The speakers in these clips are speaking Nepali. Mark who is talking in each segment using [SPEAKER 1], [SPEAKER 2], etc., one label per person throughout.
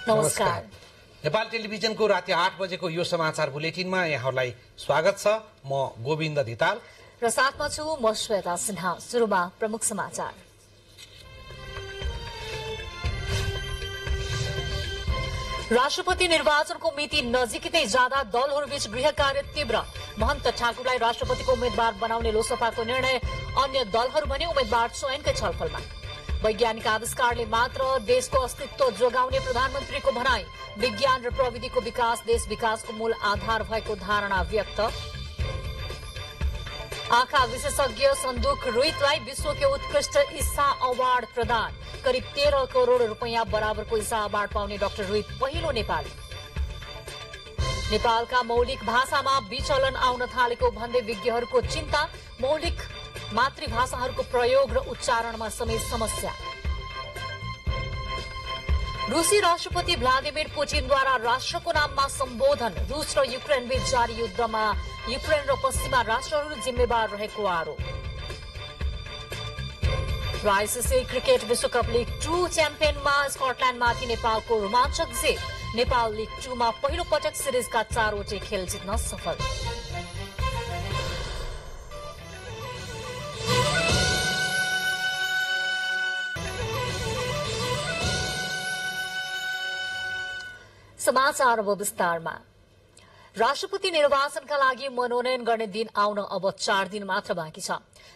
[SPEAKER 1] नमस्कार।
[SPEAKER 2] नेपाल टेलिभिजनको राति 8 बजेको यो समाचार बुलेटिनमा यहाँहरूलाई स्वागत छ। म गोविन्द धिताल
[SPEAKER 1] र साथमा छु म श्वेता सिन्हा। सुरुमा प्रमुख समाचार। राष्ट्रपति निर्वाचनको मिति नजिकै जाँदा दलहरूबीच गृह कार्य तीव्र। महन्त ठाकुरलाई राष्ट्रपतिको उम्मेद्वार बनाउने लोकसभाको निर्णय। अन्य दलहरू भने उम्मेद्वार चयनकै छलफलमा। वैज्ञानिक आविष्कारले मात्र देशको अस्तित्व जोगाउने प्रधानमन्त्रीको भनाई। विज्ञान र प्रविधिको विकास देश विकासको मूल आधार भएको धारणा व्यक्त। आँखा विशेषज्ञ सन्दुक रुइतलाई विश्वकै उत्कृष्ट ईसा अवार्ड प्रदान। करिब 13 करोड़ रुपैयाँ बराबरको ईसा अवार्ड पाउने डाक्टर रुइत पहिलो नेपाली। नेपालका मौलिक भाषामा विचलन आउन थालेको भन्दै विज्ञहरूको चिन्ता। मौलिक मातृभाषाहरूको प्रयोग र उच्चारणमा समेत समस्या। रूसी राष्ट्रपति भ्लादिमिर पुटिनद्वारा राष्ट्रको नाममा सम्बोधन। रूस र युक्रेन बीच जारी युद्धमा युक्रेन र पश्चिमा राष्ट्रहरू जिम्मेवार रहेको आरोप। र आइसिसी क्रिकेट विश्वकप लिग 2 च्याम्पियनमा स्कटल्याण्डमाथि नेपालको रोमाञ्चक जित। नेपाल लिग 2 मा पहिलो पटक सिरिजका 4वटै खेल जित्न सफल। समाचार अब विस्तारमा। राष्ट्रपति निर्वाचनका लागि मनोनयन गर्ने दिन आउन अब 4 दिन मात्र बाँकी छ।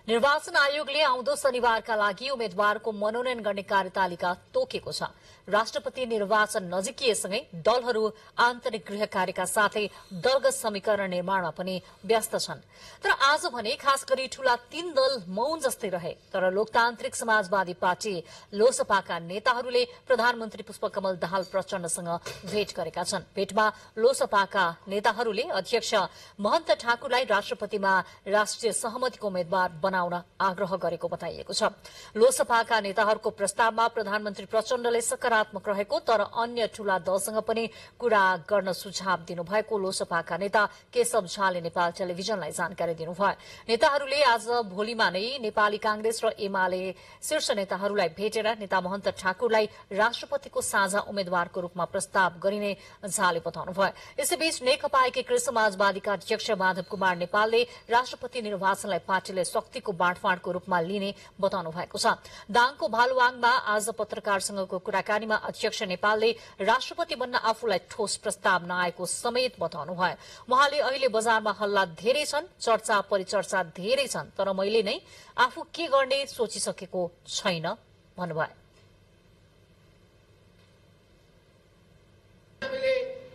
[SPEAKER 1] निर्वाचन आयोगले आउँदो शनिबारका लागि उम्मेद्वारको मनोनयन गर्ने कार्यतालिका तोकेको छ। राष्ट्रपति निर्वाचन नजिकिएसँगै दलहरू आन्तरिक गृह कार्यका साथै दलगत समीकरण निर्माणमा पनि व्यस्त छन्। तर आज भने खास गरी ठूला 3 दल मौन जस्तै रहे। तर लोकतान्त्रिक समाजवादी पार्टी लोसपाका नेताहरूले प्रधानमन्त्री पुष्पकमल दाहाल प्रचण्डसँग भेट गरेका छन्। भेटमा लोसपाका नेताहरूले अध्यक्ष महन्त ठाकुरलाई राष्ट्रपतिमा राष्ट्रिय सहमतिको उम्मेद्वार बनाउन आग्रह गरेको बताइएको छ। लोसपाका नेताहरूको प्रस्तावमा प्रधानमन्त्री प्रचण्डले सकारात्मक रहेको तर अन्य ठूला दलसँग पनि कुरा गर्न सुझाव दिनुभएको लोसपाका नेता केशव झाले नेपाल टेलिभिजनलाई जानकारी दिनुभयो। नेताहरूले आज भोलिमा नै नेपाली कांग्रेस र एमाले शीर्ष नेताहरूलाई भेटेर नेता महन्त ठाकुरलाई राष्ट्रपतिको साझा उम्मेद्वारको रूपमा प्रस्ताव गरिने झाले बताउनुभयो। यसैबीच नेकपा एकीकृत समाजवादीका अध्यक्ष माधव कुमार नेपालले राष्ट्रपति निर्वाचनलाई पार्टीले शक्तिको बाँडफाँडको रूपमा लिने बताउनु भएको छ। दाङको भालुवाङमा आज पत्रकारसँगको कुराकानीमा अध्यक्ष नेपालले राष्ट्रपति बन्न आफूलाई ठोस प्रस्ताव नआएको समेत बताउनुभयो। उहाँले अहिले बजारमा हल्ला धेरै छन्, चर्चा परिचर्चा धेरै छन्, तर मैले नै आफू के गर्ने सोचिसकेको छैन भन्नुभयो।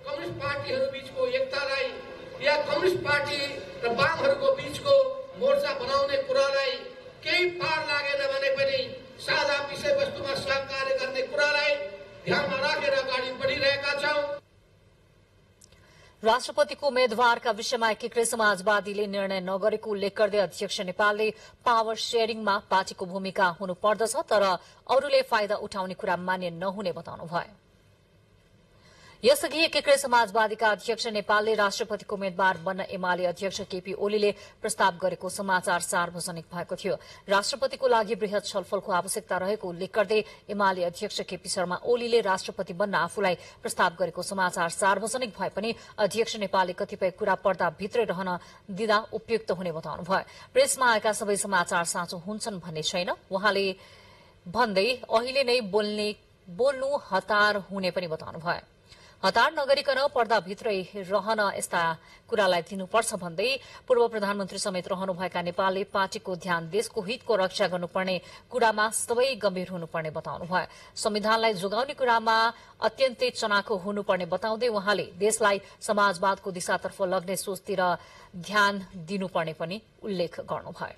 [SPEAKER 3] कम्युनिस्ट पार्टीहरू बीचको एकतालाई या कम्युनिस्ट पार्टी र वामहरूको बीचको मोर्चा बनाउने कुरालाई केही पार लागेन भने पनि साझा विषयवस्तुमा सहकार्य गर्ने कुरालाई ध्यानमा राखेर अगाडि बढिरहेका छौं।
[SPEAKER 1] राष्ट्रपतिको उम्मेद्वारका विषयमा एकीकृत समाजवादीले निर्णय नगरेको उल्लेख गर्दै अध्यक्ष नेपालले पावर शेयरिङमा पार्टीको भूमिका हुनुपर्दछ तर अरूले फाइदा उठाउने कुरा मान्य नहुने बताउनुभयो। यसअघि एकीकृत समाजवादीका अध्यक्ष नेपालले राष्ट्रपतिको उम्मेद्वार बन्न एमाले अध्यक्ष केपी ओलीले प्रस्ताव गरेको समाचार सार्वजनिक भएको थियो। राष्ट्रपतिको लागि वृहत छलफलको आवश्यकता रहेको उल्लेख गर्दै एमाले अध्यक्ष केपी शर्मा ओलीले राष्ट्रपति बन्न आफूलाई प्रस्ताव गरेको समाचार सार्वजनिक भए पनि अध्यक्ष नेपालले कतिपय कुरा पर्दाभित्रै रहन दिँदा उपयुक्त हुने बताउनुभयो। प्रेसमा आएका सबै समाचार साँचो हुन्छन् भन्ने छैन उहाँले भन्दै अहिले नै बोल्नु हतार हुने पनि बताउनुभयो। हतार नगरिकन पर्दाभित्रै रहन यस्ता कुरालाई दिनुपर्छ भन्दै पूर्व प्रधानमन्त्री समेत रहनुभएका नेपालले पार्टीको ध्यान देशको हितको रक्षा गर्नुपर्ने कुरामा सबै गम्भीर हुनुपर्ने बताउनुभयो। संविधानलाई जोगाउने कुरामा अत्यन्तै चनाखो हुनुपर्ने बताउँदै उहाँले देशलाई समाजवादको दिशातर्फ लग्ने सोचतिर ध्यान दिनुपर्ने पनि उल्लेख गर्नुभयो।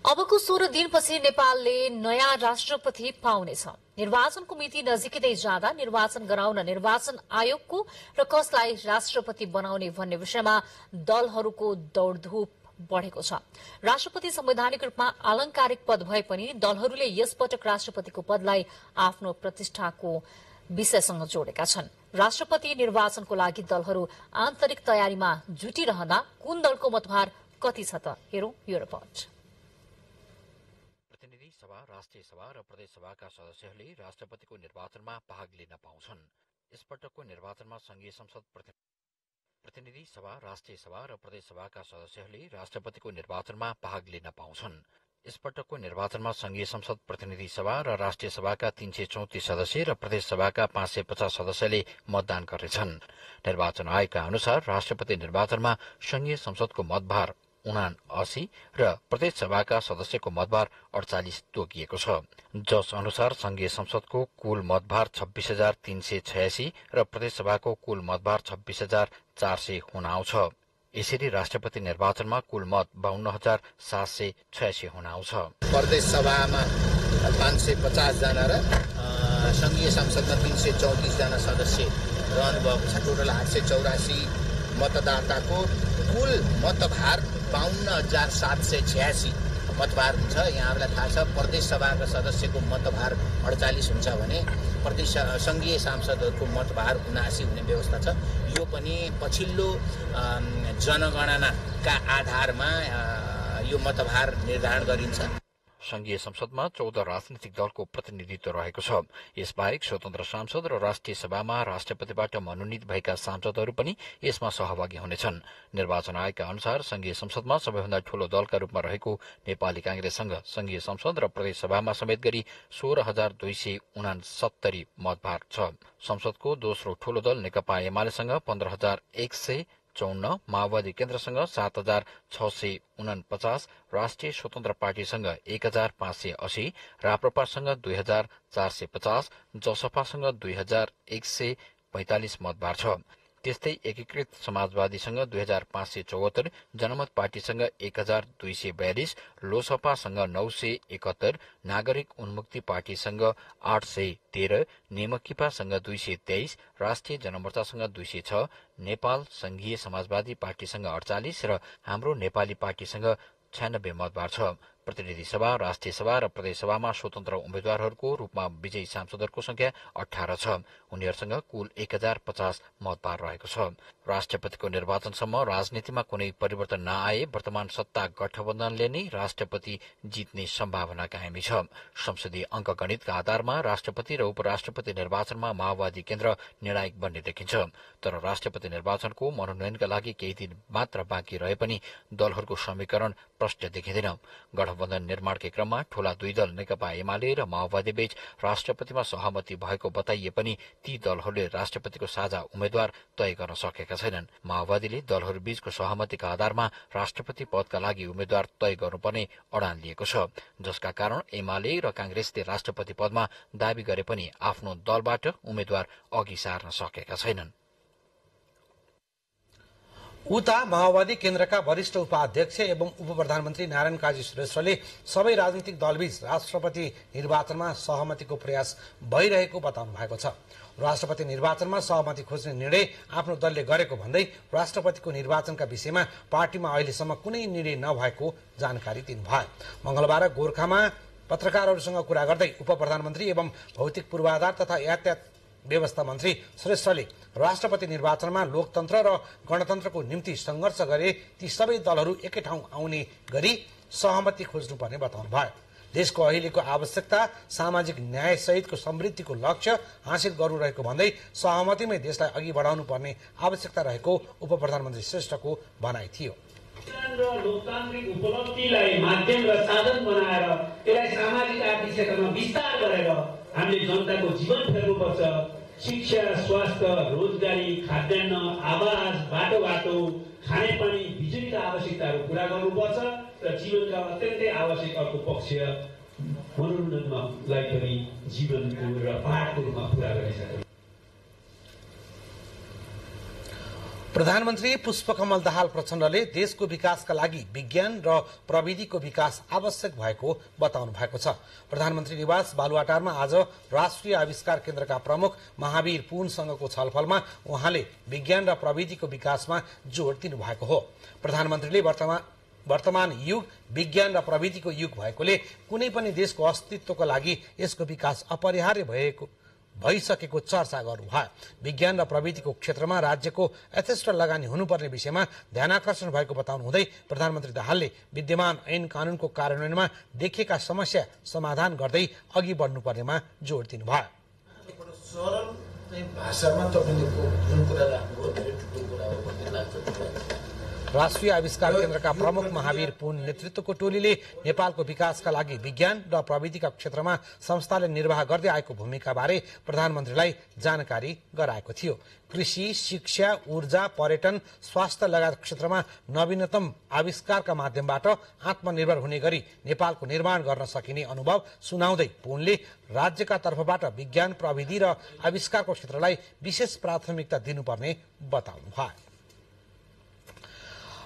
[SPEAKER 1] अबको 16 दिनपछि नेपालले नयाँ राष्ट्रपति पाउनेछ। निर्वाचनको मिति नजिकै जाँदा निर्वाचन गराउन निर्वाचन आयोगको र कसलाई राष्ट्रपति बनाउने भन्ने विषयमा दलहरूको दौड़धूप बढ़ेको छ। राष्ट्रपति संवैधानिक रूपमा आलंकारिक पद भए पनि दलहरूले यसपटक राष्ट्रपतिको पदलाई आफ्नो प्रतिष्ठाको विषयसँग जोडेका छन्। राष्ट्रपति निर्वाचनको लागि दलहरू आन्तरिक तयारीमा जुटिरहँदा कुन दलको मतभार कति छ त हेरौं यो रिपोर्ट।
[SPEAKER 4] प्रतिनिधि सभा राष्ट्रिय सभा र प्रदेश सभाका सदस्यहरूले राष्ट्रपतिको निर्वाचनमा भाग लिन पाउँछन्। यसपटकको निर्वाचनमा संघीय संसद प्रतिनिधि सभा, राष्ट्रिय सभा र प्रदेश सभाका सदस्यहरूले राष्ट्रपतिको निर्वाचनमा भाग लिन पाउँछन्। यसपटकको निर्वाचनमा संघीय संसद प्रतिनिधि सभा र राष्ट्रिय सभाका 334 सदस्य र प्रदेश सभाका 550 सदस्यले मतदान गर्नेछन्। निर्वाचन आयोगका अनुसार राष्ट्रपति निर्वाचनमा संघीय संसदको मतभार 79 र प्रदेश सभाका सदस्यको मतभार 48 तोकिएको छ, जस अनुसार संघीय संसदको कुल मतभार 26,386 र प्रदेश सभाको कुल मतभार 26,400 हुन आउँछ। यसरी राष्ट्रपति निर्वाचनमा कुल मत 52,786 हुन आउँछ।
[SPEAKER 5] प्रदेश सभामा 550 जना र संघीय संसदमा 334 जना सदस्य रहनु भएको छ। टोटल 884 मतदाताको कुल मतभार 52,786 मतभार हुन्छ। यहाँहरूलाई थाहा छ प्रदेश सभाका सदस्यको मतभार 48 हुन्छ भने प्रदेश संघीय सांसदहरूको मतभार 79 हुने व्यवस्था छ। यो पनि पछिल्लो जनगणनाका आधारमा यो मतभार निर्धारण गरिन्छ।
[SPEAKER 4] संघीय संसदमा 14 राजनीतिक दलको प्रतिनिधित्व रहेको छ। यसबाहेक स्वतन्त्र सांसद र राष्ट्रिय सभामा राष्ट्रपतिबाट मनोनित भएका सांसदहरू पनि यसमा सहभागी हुनेछन्। निर्वाचन आयोगका अनुसार संघीय संसदमा सबैभन्दा ठूलो दलका रूपमा रहेको नेपाली कांग्रेससँग संघीय संसद र प्रदेश सभामा समेत गरी 16,269 मतभार छ। संसदको दोस्रो ठूलो दल नेकपा एमालेसँग 15,154, माओवादी केन्द्रसँग 7,649, राष्ट्रिय स्वतन्त्र पार्टीसँग 1,580, राप्रपासँग 2,450, जसपासँग 2,145 मतभार छ। त्यस्तै एकीकृत समाजवादीसँग 2,574, जनमत पार्टीसँग 1,242, लोसपासँग 971, नागरिक उन्मुक्ति पार्टीसँग 813, नेमकिपासँग 223, राष्ट्रिय जनमोर्चासँग 206, नेपाल संघीय समाजवादी पार्टीसँग 48 र हाम्रो नेपाली पार्टीसँग 96 मतभार छ। प्रतिनिधि सभा, राष्ट्रिय सभा र प्रदेश सभामा स्वतन्त्र उम्मेद्वारहरूको रूपमा विजयी सांसदहरूको संख्या 18 छ। उनीहरूसँग कुल 1,050 मतभार रहेको छ। राष्ट्रपतिको निर्वाचनसम्म राजनीतिमा कुनै परिवर्तन नआए वर्तमान सत्ता गठबन्धनले नै राष्ट्रपति जित्ने सम्भावना कायमी छ। संसदीय अंकगणितका आधारमा राष्ट्रपति र उपराष्ट्रपति निर्वाचनमा माओवादी केन्द्र निर्णायक बन्ने देखिन्छ। तर राष्ट्रपति निर्वाचनको मनोनयनका लागि केही दिन मात्र बाँकी रहे पनि दलहरूको समीकरण प्रष्ट देखिँदैन। गठबन्धन निर्माणकै क्रममा ठूला दुई दल नेकपा एमाले र माओवादी बीच राष्ट्रपतिमा सहमति भएको बताइए पनि ती दलहरूले राष्ट्रपतिको साझा उम्मेद्वार तय गर्न सकेका छैनन्। माओवादीले दलहरू बीचको सहमतिका आधारमा राष्ट्रपति पदका लागि उम्मेद्वार तय गर्नुपर्ने अडान लिएको छ, जसका कारण एमाले र कांग्रेसले राष्ट्रपति पदमा दावी गरे पनि आफ्नो दलबाट उम्मेद्वार अघि सार्न सकेका छैनन्।
[SPEAKER 2] उता माओवादी केन्द्रका वरिष्ठ उपाध्यक्ष एवं उप प्रधानमन्त्री नारायण काजी श्रेष्ठले सबै राजनीतिक दलबीच राष्ट्रपति निर्वाचनमा सहमतिको प्रयास भइरहेको बताउनु भएको छ। राष्ट्रपति निर्वाचनमा सहमति खोज्ने निर्णय आफ्नो दलले गरेको भन्दै राष्ट्रपतिको निर्वाचनका विषयमा पार्टीमा अहिलेसम्म कुनै निर्णय नभएको जानकारी दिनुभयो। मंगलबार गोरखामा पत्रकारहरूसँग कुरा गर्दै उप प्रधानमन्त्री एवं भौतिक पूर्वाधार तथा यातायात व्यवस्था मन्त्री श्रेष्ठले राष्ट्रपति निर्वाचनमा लोकतन्त्र र गणतन्त्रको निम्ति संघर्ष गरे ती सबै दलहरू एकै ठाउँ आउने गरी सहमति खोज्नुपर्ने बताउनु भयो। देशको अहिलेको आवश्यकता सामाजिक न्याय सहितको समृद्धिको लक्ष्य हासिल गर्नु रहेको भन्दै सहमतिमै देशलाई अघि बढाउनु पर्ने आवश्यकता रहेको उप प्रधानमन्त्री श्रेष्ठको भनाइ थियो।
[SPEAKER 6] लोकतान्त्रिक उपलब्धिलाई माध्यम र साधन बनाएर यसलाई सामाजिक आर्थिक क्षेत्रमा विस्तार गरेर हामीले जनताको जीवन फेर्नुपर्छ। शिक्षा, स्वास्थ्य, रोजगारी, खाद्यान्न, आवास, बाटोघाटो, खानेपानी, बिजुलीका आवश्यकताहरू पूरा गर्नुपर्छ र जीवनका अत्यन्तै आवश्यक अर्को पक्ष मनोरञ्जनलाई पनि जीवनको र पाठको रूपमा पूरा गरिसक्यो।
[SPEAKER 2] प्रधानमन्त्री पुष्पकमल दाहाल प्रचण्डले देशको विकासका लागि विज्ञान र प्रविधिको विकास आवश्यक भएको बताउनु भएको छ। प्रधानमन्त्री निवास बालुवाटारमा आज राष्ट्रिय आविष्कार केन्द्रका प्रमुख महावीर पुनसँगको छलफलमा उहाँले विज्ञान र प्रविधिको विकासमा जोड़ दिनुभएको हो। प्रधानमन्त्रीले वर्तमान युग विज्ञान र प्रविधिको युग भएकोले कुनै पनि देशको अस्तित्वको लागि यसको विकास अपरिहार्य भइसकेको चर्चा गर्नुभयो। विज्ञान र प्रविधिको क्षेत्रमा राज्यको यथेष्ट लगानी हुनुपर्ने विषयमा ध्यानाकर्षण भएको बताउनु हुँदै प्रधानमन्त्री दाहालले विद्यमान ऐन कानूनको कार्यान्वयनमा देखिएका समस्या समाधान गर्दै अघि बढ्नुपर्नेमा जोड दिनुभयो।
[SPEAKER 7] सरल भाषामा तपाईँले जुन कुरा राख्नुभयो धेरै ठुलो कुरा हो भन्ने लाग्छ।
[SPEAKER 2] राष्ट्रिय आविष्कार केन्द्रका प्रमुख महावीर पुन नेतृत्वको टोलीले नेपालको विकासका लागि विज्ञान र प्रविधिका क्षेत्रमा संस्थाले निर्वाह गर्दै आएको भूमिकाबारे प्रधानमन्त्रीलाई जानकारी गराएको थियो। कृषि, शिक्षा, ऊर्जा, पर्यटन, स्वास्थ्य लगायत क्षेत्रमा नवीनतम आविष्कारका माध्यमबाट आत्मनिर्भर हुने गरी नेपालको निर्माण गर्न सकिने अनुभव सुनाउँदै पुनले राज्यका तर्फबाट विज्ञान, प्रविधि र आविष्कारको क्षेत्रलाई विशेष प्राथमिकता दिनुपर्ने बताउनुभयो।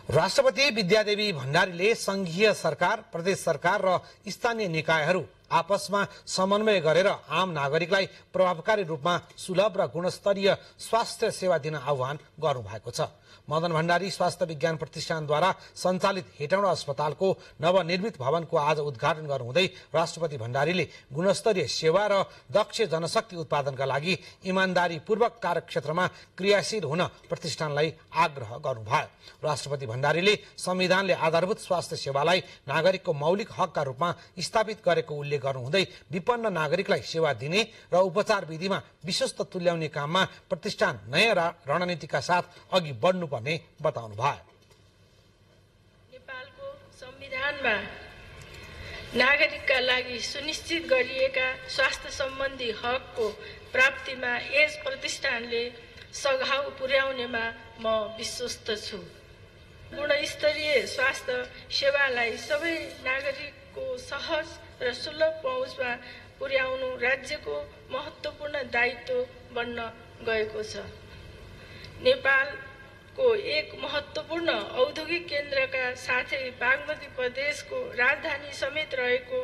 [SPEAKER 2] राष्ट्रपति विद्यादेवी भण्डारीले संघीय सरकार, प्रदेश सरकार र स्थानीय निकायहरू आपसमा समन्वय गरेर आम नागरिकलाई प्रभावकारी रूपमा सुलभ र गुणस्तरीय स्वास्थ्य सेवा दिन आह्वान गर्नुभएको छ। मदन भण्डारी स्वास्थ्य विज्ञान प्रतिष्ठानद्वारा सञ्चालित हेटौँडा अस्पतालको नवनिर्मित भवनको आज उद्घाटन गर्नुहुँदै राष्ट्रपति भण्डारीले गुणस्तरीय सेवा र दक्ष जनशक्ति उत्पादनका लागि इमान्दारीपूर्वक कार्यक्षेत्रमा क्रियाशील हुन प्रतिष्ठानलाई आग्रह गर्नुभयो। राष्ट्रपति भण्डारीले संविधानले आधारभूत स्वास्थ्य सेवालाई नागरिकको मौलिक हकका रूपमा स्थापित गरेको उल्लेख गर्नुहुँदै विपन्न नागरिकलाई सेवा दिने र उपचार विधिमा विश्वस्त तुल्याउने काममा प्रतिष्ठान नयाँ रणनीतिका साथ अघि बढ्नुपर्ने बताउनु भयो।
[SPEAKER 8] नेपालको संविधानमा नागरिकका लागि सुनिश्चित गरिएका स्वास्थ्य सम्बन्धी हकको प्राप्तिमा यस प्रतिष्ठानले सघाउ पुर्याउनेमा म विश्वस्त छु। गुणस्तरीय स्वास्थ्य सेवालाई सबै नागरिकको सहज र सुलभ पहुँचमा पुर्याउनु राज्यको महत्त्वपूर्ण दायित्व बन्न गएको छ। नेपालको एक महत्त्वपूर्ण औद्योगिक केन्द्रका साथै बागमती प्रदेशको राजधानी समेत रहेको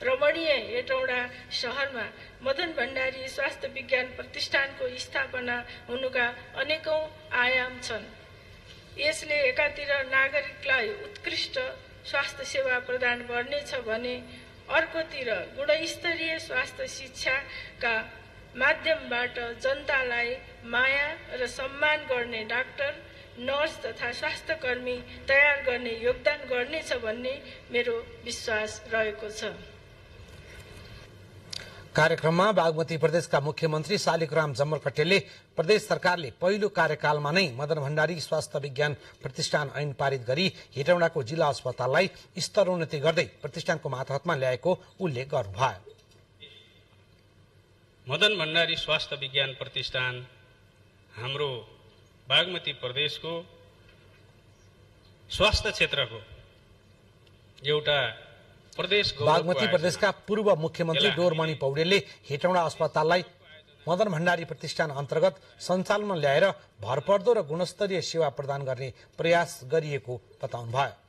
[SPEAKER 8] रमणीय हेटौँडा शहरमा मदन भण्डारी स्वास्थ्य विज्ञान प्रतिष्ठानको स्थापना हुनुका अनेकौं आयाम छन्। यसले एकातिर नागरिकलाई उत्कृष्ट स्वास्थ्य सेवा प्रदान गर्नेछ भने अर्कोतिर गुणस्तरीय स्वास्थ्य शिक्षाका माध्यमबाट जनतालाई माया र सम्मान गर्ने डाक्टर, नर्स तथा स्वास्थ्यकर्मी तयार गर्ने योगदान गर्नेछ भन्ने मेरो विश्वास रहेको छ।
[SPEAKER 2] कार्यक्रममा बागमती प्रदेशका मुख्यमन्त्री शालिग्राम जम्मर कटेलले प्रदेश सरकारले पहिलो कार्यकालमा नै मदन भण्डारी स्वास्थ्य विज्ञान प्रतिष्ठान ऐन पारित गरी हेटौँडाको जिल्ला अस्पताललाई स्तरोन्नति गर्दै प्रतिष्ठानको मातहतमा ल्याएको उल्लेख गर्नुभयो।
[SPEAKER 9] मदन भण्डारी स्वास्थ्य विज्ञान प्रतिष्ठान हाम्रो बागमती प्रदेशको स्वास्थ्य क्षेत्रको एउटा
[SPEAKER 2] बागमती प्रदेशका पूर्व मुख्यमन्त्री डोरमणि पौडेलले हेटौँडा अस्पताललाई मदन भण्डारी प्रतिष्ठान अन्तर्गत सञ्चालनमा ल्याएर भरपर्दो र गुणस्तरीय सेवा प्रदान गर्ने प्रयास गरिएको बताउनुभयो।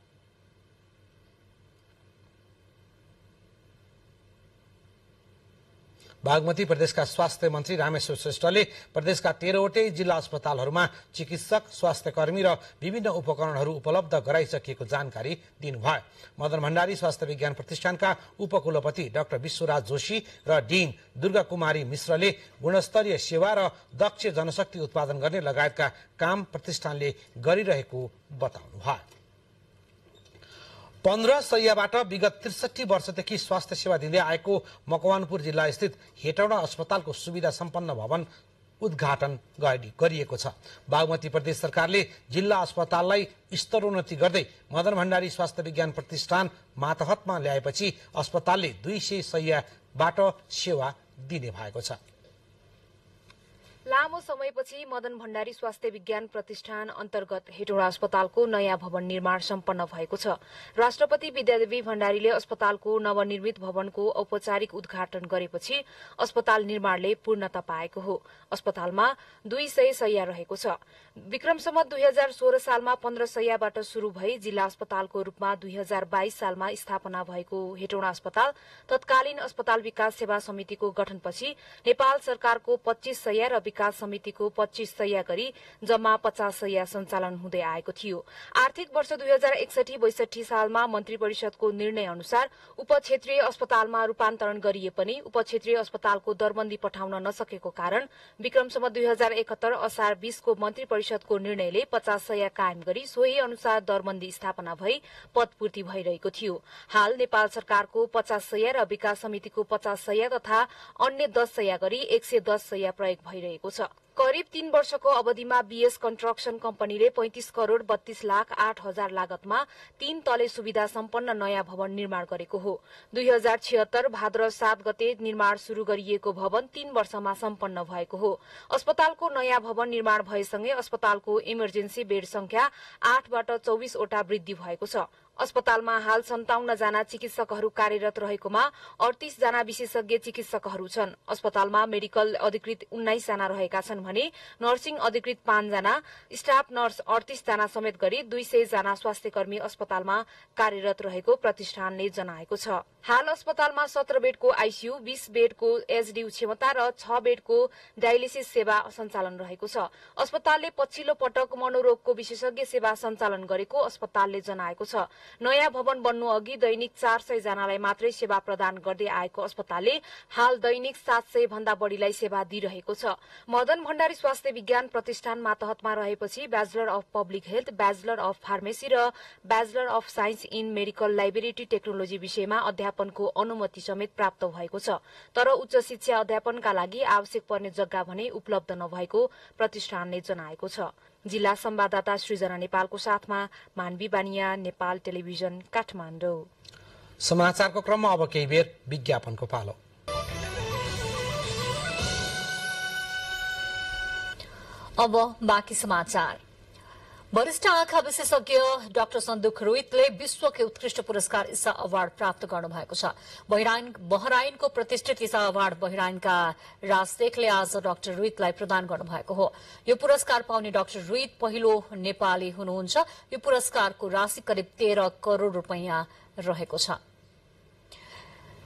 [SPEAKER 2] बागमती प्रदेशका स्वास्थ्य मन्त्री रामेश्वर श्रेष्ठले प्रदेशका 13वटै जिल्ला अस्पतालहरूमा चिकित्सक, स्वास्थ्यकर्मी र विभिन्न उपकरणहरू उपलब्ध गराइसकिएको जानकारी दिनुभयो। मदन भण्डारी स्वास्थ्य विज्ञान प्रतिष्ठानका उपकुलपति डाक्टर विश्वराज जोशी र डिन दुर्गा कुमारी मिश्रले गुणस्तरीय सेवा र दक्ष जनशक्ति उत्पादन गर्ने लगायतका काम प्रतिष्ठानले गरिरहेको बताउनुभयो। 15 सयबाट विगत 63 वर्षदेखि स्वास्थ्य सेवा दिँदै आएको मकवानपुर जिल्ला स्थित हेटौँडा अस्पतालको सुविधा सम्पन्न भवन उद्घाटन गरिएको छ। बागमती प्रदेश सरकारले जिल्ला अस्पताललाई स्तरोन्नति गर्दै मदन भण्डारी स्वास्थ्य विज्ञान प्रतिष्ठान मातहतमा ल्याएपछि अस्पतालले 200 सयबाट सेवा दिने भएको छ।
[SPEAKER 1] लामो समयपछि मदन भण्डारी स्वास्थ्य विज्ञान प्रतिष्ठान अन्तर्गत हेटौँडा अस्पतालको नयाँ भवन निर्माण सम्पन्न भएको छ। राष्ट्रपति विद्यादेवी भण्डारीले अस्पतालको नवनिर्मित भवनको औपचारिक उद्घाटन गरेपछि अस्पताल निर्माणले पूर्णता पाएको हो। अस्पतालमा 200 शय्या रहेको छ। विक्रम सम्वत 2016 सालमा 15 शय्याबाट शुरू भई जिल्ला अस्पतालको रूपमा 2022 सालमा स्थापना भएको हेटौँडा अस्पताल तत्कालीन अस्पताल विकास सेवा समितिको गठनपछि नेपाल सरकारको 25 शय्या र
[SPEAKER 10] विकास समितिको 25 सय गरी जम्मा 50 सय सञ्चालन हुँदै आएको थियो। आर्थिक वर्ष 2061-62 सालमा मन्त्री परिषदको निर्णय अनुसार उपक्षेत्रीय अस्पतालमा रूपान्तरण गरिए पनि उपक्षेत्रीय अस्पतालको दरबन्दी पठाउन नसकेको कारण विक्रमसम्म 2071 असार 20 को मन्त्री परिषदको निर्णयले 50 सय कायम गरी सोही अनुसार दरबन्दी स्थापना भई पदपूर्ति भइरहेको थियो। हाल नेपाल सरकारको 50 सय र विकास समितिको 50 सय तथा अन्य 10 सय गरी 110 सय प्रयोग भइरहेको छ। करिब 3 वर्षको अवधिमा बीएस कन्स्ट्रक्सन कम्पनीले 35 करोड़ 32 लाख 8 हजार लागतमा 3 तले सुविधा सम्पन्न नयाँ भवन निर्माण गरेको हो। 2076 भाद्र 7 गते निर्माण शुरू गरिएको भवन 3 वर्षमा सम्पन्न भएको हो। अस्पतालको नयाँ भवन निर्माण भएसँगै अस्पतालको इमर्जेन्सी बेड संख्या 8 बाट 24 वटा वृद्धि भएको छ। अस्पतालमा हाल 57 जना चिकित्सकहरू कार्यरत रहेकोमा 38 जना विशेषज्ञ चिकित्सकहरू छन्। अस्पतालमा मेडिकल अधिकृत 19 जना रहेका छन् भने नर्सिङ अधिकृत 5 जना, स्टाफ नर्स 38 जना समेत गरी 200 जना स्वास्थ्य कर्मी अस्पतालमा कार्यरत रहेको प्रतिष्ठानले जनाएको छ। हाल अस्पतालमा 17 बेडको आईसीयू, 20 बेडको एचडीयू क्षमता र 6 बेडको डायलिसिस सेवा सञ्चालन रहेको छ। अस्पतालले पछिल्लो पटक मनोरोगको विशेषज्ञ सेवा सञ्चालन गरेको अस्पतालले जनाएको छ। नयाँ भवन बन्नु अघि दैनिक 400 जनालाई मात्रै सेवा प्रदान गर्दै आएको अस्पतालले हाल दैनिक 700 भन्दा बढ़ीलाई सेवा दिइरहेको छ। मदन भण्डारी स्वास्थ्य विज्ञान प्रतिष्ठान मातहतमा रहेपछि bachelor of public health, bachelor of pharmacy र bachelor of science in medical library technology विषयमा अध्यापनको अनुमति समेत प्राप्त भएको छ। तर उच्च शिक्षा अध्यापनका लागि आवश्यक पर्ने जग्गा भने उपलब्ध नभएको प्रतिष्ठानले जनाएको छ। जिल्ला संवाददाता सृजना नेपालको साथमा मानवी बानिया, नेपाल टेलिभिजन, काठमाडौँ।
[SPEAKER 2] समाचारको क्रममा अब केही बेर विज्ञापनको पालो।
[SPEAKER 1] अब बाँकी समाचार। वरिष्ठ आँखा विशेषज्ञ डाक्टर सन्दुक रोहितले विश्वकै उत्कृष्ट पुरस्कार इसा अवार्ड प्राप्त गर्नुभएको छ। बहराइनको प्रतिष्ठित इसा अवार्ड बहराइनका राजशेखले आज डाक्टर रोहितलाई प्रदान गर्नुभएको हो। यो पुरस्कार पाउने डाक्टर रोहित पहिलो नेपाली हुनुहुन्छ। यो पुरस्कारको राशि करिब 13 करोड़ रुपैयाँ रहेको छ।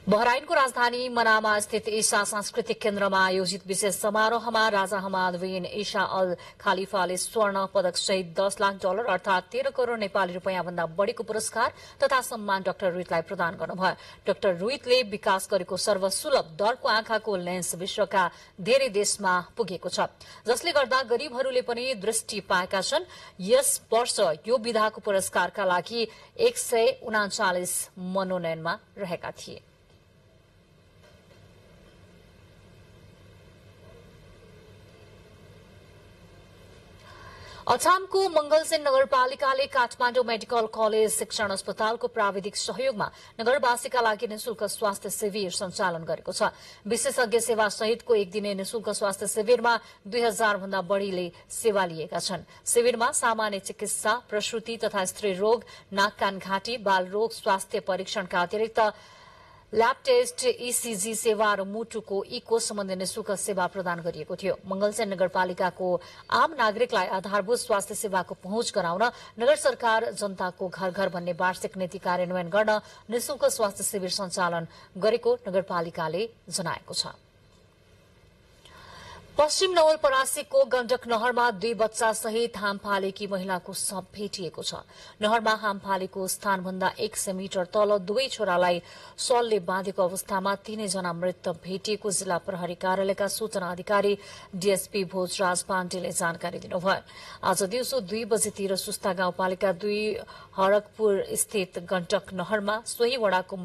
[SPEAKER 1] बहराइनको राजधानी मनामा स्थित ईशा सांस्कृतिक केन्द्रमा आयोजित विशेष समारोहमा राजा हमाद बिन ईशा अल खालिफाले स्वर्ण पदक सहित $10 लाख अर्थात 13 करोड़ नेपाली रुपैयाँ भन्दा बढ़ीको पुरस्कार तथा सम्मान डाक्टर रोहितलाई प्रदान गर्नुभयो। डाक्टर रोहितले विकास गरेको सर्वसुलभ दरको आँखाको लेन्स विश्वका धेरै देशमा पुगेको छ, जसले गर्दा गरीबहरूले पनि दृष्टि पाएका छन्। यस वर्ष यो विधाको पुरस्कारका लागि 139 मनोनयनमा रहेका थिए। अछामको मंगलसेन नगरपालिकाले काठमाडौँ मेडिकल कलेज शिक्षण अस्पतालको प्राविधिक सहयोगमा नगरवासीका लागि निशुल्क स्वास्थ्य शिविर सञ्चालन गरेको छ। विशेषज्ञ सेवा सहितको एक दिने निशुल्क स्वास्थ्य शिविरमा 2000 भन्दा बढ़ीले सेवा लिएका छन्। शिविरमा सामान्य चिकित्सा, प्रसूति तथा स्त्री रोग, नाक कान घाँटी, बाल रोग स्वास्थ्य परीक्षणका अतिरिक्त ल्याब टेस्ट, ईसीजी सेवा र मुटुको इको सम्बन्धी निशुल्क सेवा प्रदान गरिएको थियो। मंगलसेन नगरपालिकाको आम नागरिकलाई आधारभूत स्वास्थ्य सेवाको पहुँच गराउन नगर सरकार जनताको घर घर भन्ने वार्षिक नीति कार्यान्वयन गर्न निशुल्क स्वास्थ्य शिविर सञ्चालन गरेको नगरपालिकाले जनाएको छ। पश्चिम नवलपरासीको गण्डक नहरमा 2 बच्चा सहित हाम फालेकी महिलाको शव भेटिएको छ। नहरमा हाम फालेको स्थानभन्दा 100 मिटर तल दुवै छोरालाई सलले बाँधेको अवस्थामा 3 जना मृत भेटिएको जिल्ला प्रहरी कार्यालयका सूचना अधिकारी डीएसपी भोजराज पाण्डेले जानकारी दिनुभयो। आज दिउँसो 2 बजेतिर सुस्ता गाउँपालिका 2 हरकपुर स्थित गण्डक नहरमा सोही वडाको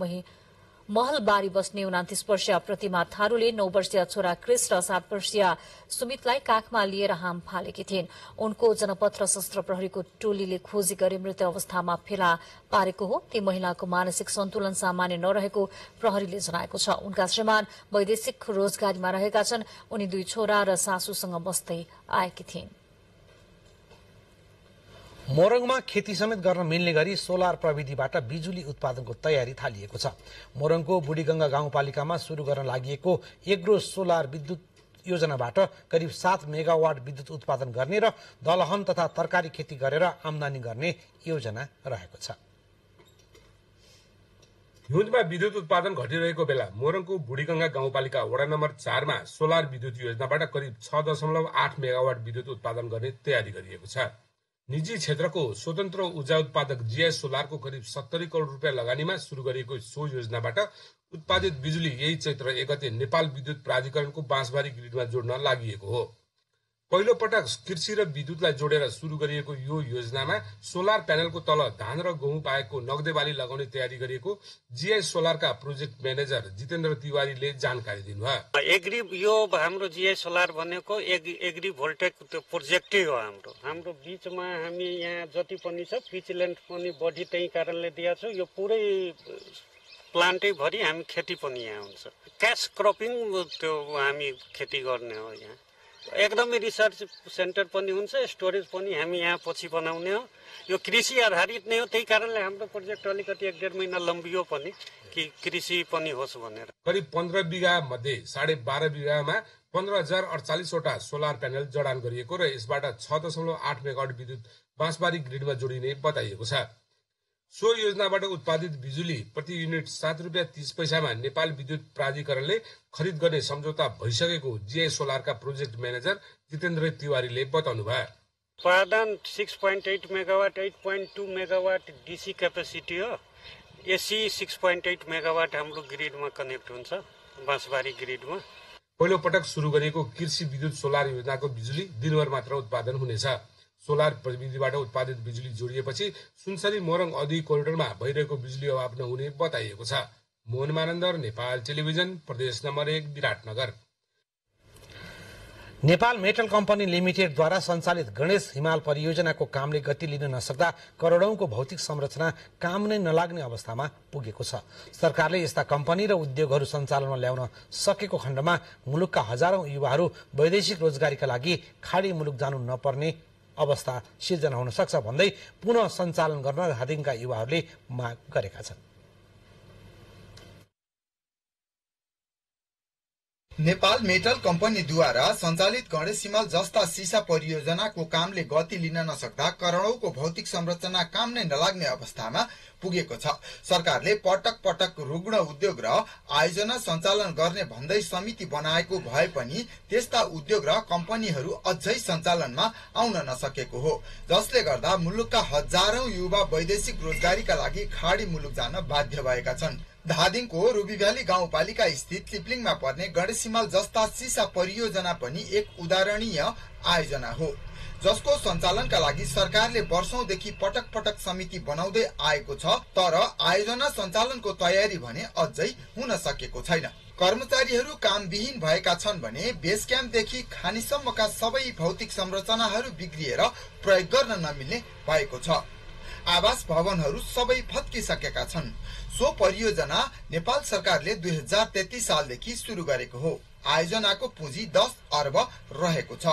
[SPEAKER 1] महलबारी बस्ने 29 वर्षीय प्रतिमा थारूले 9 वर्षीय छोरा क्रिस र 7 वर्षीय सुमितलाई काखमा लिएर हाम फालेकी थिइन्। उनको जनपथ र सशस्त्र प्रहरीको टोलीले खोजी गरी मृत अवस्थामा फेला पारेको हो। ती महिलाको मानसिक सन्तुलन सामान्य नरहेको प्रहरीले जनाएको छ। उनका श्रीमान वैदेशिक रोजगारीमा रहेका छन्। उनी 2 छोरा र सासूसँग बस्दै आएकी थिइन्।
[SPEAKER 2] मोरङमा खेती समेत गर्न मिल्ने गरी सोलर प्रविधिबाट बिजुली उत्पादनको तयारी थालिएको छ। मोरङको बुढीगंगा गाउँपालिकामा शुरू गर्न लागि एग्रो सोलर विद्युत योजनाबाट करिब 7 मेगावाट विद्युत उत्पादन गर्ने र दलहन तथा तरकारी खेती गरेर आमदानी गर्ने योजना रहेको छ।
[SPEAKER 11] हिउँदमा विद्युत उत्पादन घटिरहेको बेला मोरङको बुढीगंगा गाउँपालिका वडा नम्बर 4 मा सोलर विद्युत योजनाबाट करिब 6.8 मेगावाट विद्युत उत्पादन गर्ने तयारी गरिएको छ। निजी क्षेत्रको स्वतन्त्र ऊर्जा उत्पादक जीआई सोलरको करिब 70 करोड रुपियाँ लगानीमा सुरु गरिएको सो योजनाबाट उत्पादित बिजुली यही चैत्र 1 गते नेपाल विद्युत प्राधिकरणको बाँसबारी ग्रिडमा जोड्न लागि हो। पहिलो पटक कृषि र विद्युतलाई जोडेर सुरु गरिएको यो योजनामा सोलर प्यानलको तल धान र गहुँ बाहेकको नगदे बाली लगाउने तयारी गरिएको जीआई सोलरका प्रोजेक्ट म्यानेजर जितेन्द्र तिवारीले जानकारी दिनुभयो।
[SPEAKER 12] एग्री यो हाम्रो जीआई सोलर भनेको एग्री भोल्टेक प्रोजेक्टै हो। हाम्रो बीचमा हामी यहाँ जति पनि छ पिचल्यान्ड पनि बढी त्यही कारणले दिएको छ। यो पुरै प्लान्टै भरि हामी खेती पनि यहाँ हुन्छ। क्यास क्रपिङ त्यो हामी खेती गर्ने हो। यहाँ एकदमै रिसर्च सेन्टर पनि हुन्छ, स्टोरेज पनि हामी यहाँ पछि बनाउने हो। यो कृषि आधारित नै हो। त्यही कारणले हाम्रो प्रोजेक्ट अलिकति 1.5 महिना लम्बियो पनि कि कृषि पनि होस् भनेर।
[SPEAKER 11] करिब 15 बिघा मध्ये 12.5 बिघामा 15,048 वटा सोलर प्यानल जडान गरिएको र यसबाट 6.8 मेगावाट विद्युत बाँसबारी ग्रिडमा जोडिने बताइएको छ। सो योजनाबाट उत्पादित बिजुली प्रति युनिट 7 रुपियाँ 30 पैसामा नेपाल विद्युत प्राधिकरणले खरिद गर्ने सम्झौता भइसकेको जीआई सोलरका प्रोजेक्ट म्यानेजर जितेन्द्र तिवारीले बताउनुभयो।
[SPEAKER 12] उत्पादन 6.8 मेगावाट 8.2 मेगावाट डीसी क्यापेसिटी हो। एसी 6.8 मेगावाट हाम्रो ग्रिडमा कनेक्ट हुन्छ, बाँसबारी ग्रिडमा।
[SPEAKER 11] पहिलो पटक सुरु गरिएको कृषि विद्युत सोलर योजनाको बिजुली दिनभर मात्र उत्पादन हुनेछ। सोलर प्रविधिबाट उत्पादित बिजुली जोडिएपछि सुनसरी मोरङ औद्योगिक कोरिडोरमा भइरहेको बिजुली अभाव नहुने बताइएको छ। मोहन मानन्दर, नेपाल टेलिभिजन, प्रदेश number 1, Biratnagar.
[SPEAKER 2] Nepal metal company लिमिटेडद्वारा सञ्चालित गणेश हिमाल परियोजनाको कामले गति लिन नसक्दा करोडौंको भौतिक संरचना काम नै नलाग्ने अवस्थामा पुगेको छ। सरकारले यस्ता कम्पनी र उद्योगहरू सञ्चालनमा ल्याउन सकेको खण्डमा मुलुकका हजारौं युवाहरू वैदेशिक रोजगारीका लागि खाडी मुलुक जानु नपर्ने अवस्था सिर्जना हुन सक्छ भन्दै पुनः सञ्चालन गर्न धादिङका युवाहरूले माग गरेका छन्।
[SPEAKER 13] नेपाल मेटल कम्पनीद्वारा सञ्चालित गणेश हिमाल जस्ता सिसा परियोजनाको कामले गति लिन नसक्दा करोडौंको भौतिक संरचना काम नै नलाग्ने अवस्थामा पुगेको छ। सरकारले पटक पटक रुग्ण उद्योग र आयोजना सञ्चालन गर्ने भन्दै समिति बनाएको भए पनि त्यस्ता उद्योग र कम्पनीहरू अझै सञ्चालनमा आउन नसकेको हो, जसले गर्दा मुलुकका हजारौं युवा वैदेशिक रोजगारीका लागि खाडी मुलुक जान बाध्य भएका छन्। धादिङको रुबी भ्याली गाउँपालिका स्थित लिप्लिङमा पर्ने गणेश हिमाल जस्ता सिसा परियोजना पनि एक उदाहरणीय आयोजना हो, जसको सञ्चालनका लागि सरकारले वर्षौंदेखि पटक पटक समिति बनाउँदै आएको छ। तर आयोजना सञ्चालनको तयारी भने अझै हुन सकेको छैन। कर्मचारीहरू कामविहीन भएका छन् भने बेस क्याम्पदेखि खानीसम्मका सबै भौतिक संरचनाहरू बिग्रिएर प्रयोग गर्न नमिल्ने भएको छ। आवास भवनहरू सबै भत्किसकेका छन्। सो परियोजना नेपाल सरकारले 2033 सालदेखि सुरु गरेको हो। आयोजनाको पुँजी 10 अर्ब रहेको छ।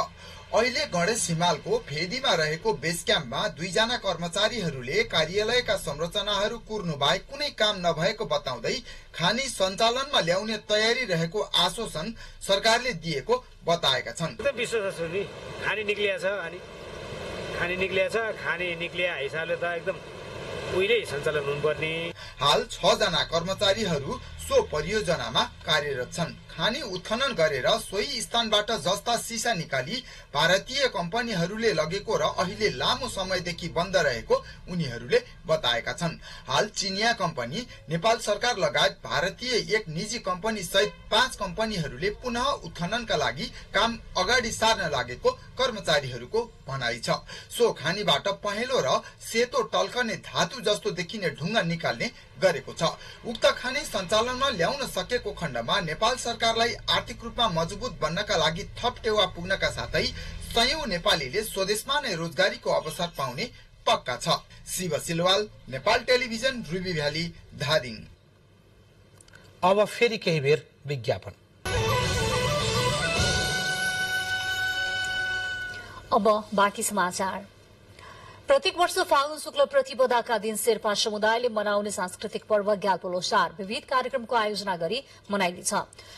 [SPEAKER 13] अहिले गणेश हिमालको फेदीमा रहेको बेस क्याम्पमा 2 जना कर्मचारीहरूले कार्यालयका संरचनाहरू कुर्नु बाहेक कुनै काम नभएको बताउँदै खानी सञ्चालनमा ल्याउने तयारी रहेको आश्वासन सरकारले दिएको बताएका छन्।
[SPEAKER 14] खानी निक्लिया हिसाबले त एकदम उहिले सञ्चालन हुनुपर्ने।
[SPEAKER 13] हाल 6 जना कर्मचारीहरू सो परियोजनामा कार्यरत छन्। खानी उत्खनन गरेर सोही स्थानबाट जस्ता सिसा निकाली भारतीय कम्पनीहरूले लगेको र अहिले लामो समयदेखि बन्द रहेको उनीहरूले बताएका छन्। हाल चिनिया कम्पनी, नेपाल सरकार लगायत भारतीय एक निजी कम्पनी सहित 5 कम्पनीहरूले पुनः उत्खननका लागि काम अगाडि सार्न लागेको कर्मचारीहरूको भनाइ छ। सो खानीबाट पहेँलो र सेतो टल्कने धातु जस्तो देखिने ढुङ्गा निकाल्ने गरेको छ। उक्त खानी सञ्चालनमा ल्याउन सकेको खण्डमा नेपाल सरकारलाई आर्थिक रूपमा मजबुत बन्नका लागि थप टेवा पुग्नका साथै सयौं नेपालीले स्वदेशमा नै रोजगारीको अवसर पाउने पक्का छ। Shiv Silwal, Nepal television, Ruby Valley, Dhading.
[SPEAKER 2] अब फेरि केही बेर विज्ञापन। अब बाँकी समाचार।
[SPEAKER 1] प्रत्येक वर्ष फागुन शुक्ल प्रतिपदाका दिन शेर्पा समुदायले मनाउने सांस्कृतिक पर्व ग्याल्पो लोसार विविध कार्यक्रमको आयोजना गरी मनाइनेछ।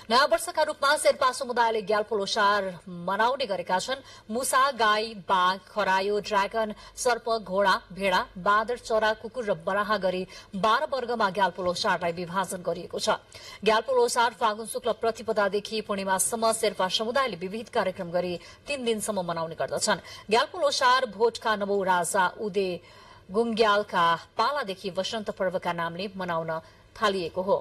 [SPEAKER 1] नयाँ वर्षका रूपमा शेर्पा समुदायले ग्याल्पो लोसार मनाउने गरेका छन्। मुसा, गाई, बाघ, खरायो, ड्रागन, सर्प, घोडा, भेडा, बाँदर, चरा, कुकुर र बराहा गरी 12 वर्गमा ग्याल्पो लोसारलाई विभाजन गरिएको छ। ग्याल्पो लोसार फागुन शुक्ल प्रतिपदादेखि पूर्णिमासम्म शेर्पा समुदायले विविध कार्यक्रम गरी 3 दिनसम्म मनाउने गर्दछन्। ग्याल्पो लोसार भोटका नवौं राजा उदे गुङ्ग्यालका पालादेखि वसन्त पर्वका नामले मनाउन थालिएको हो।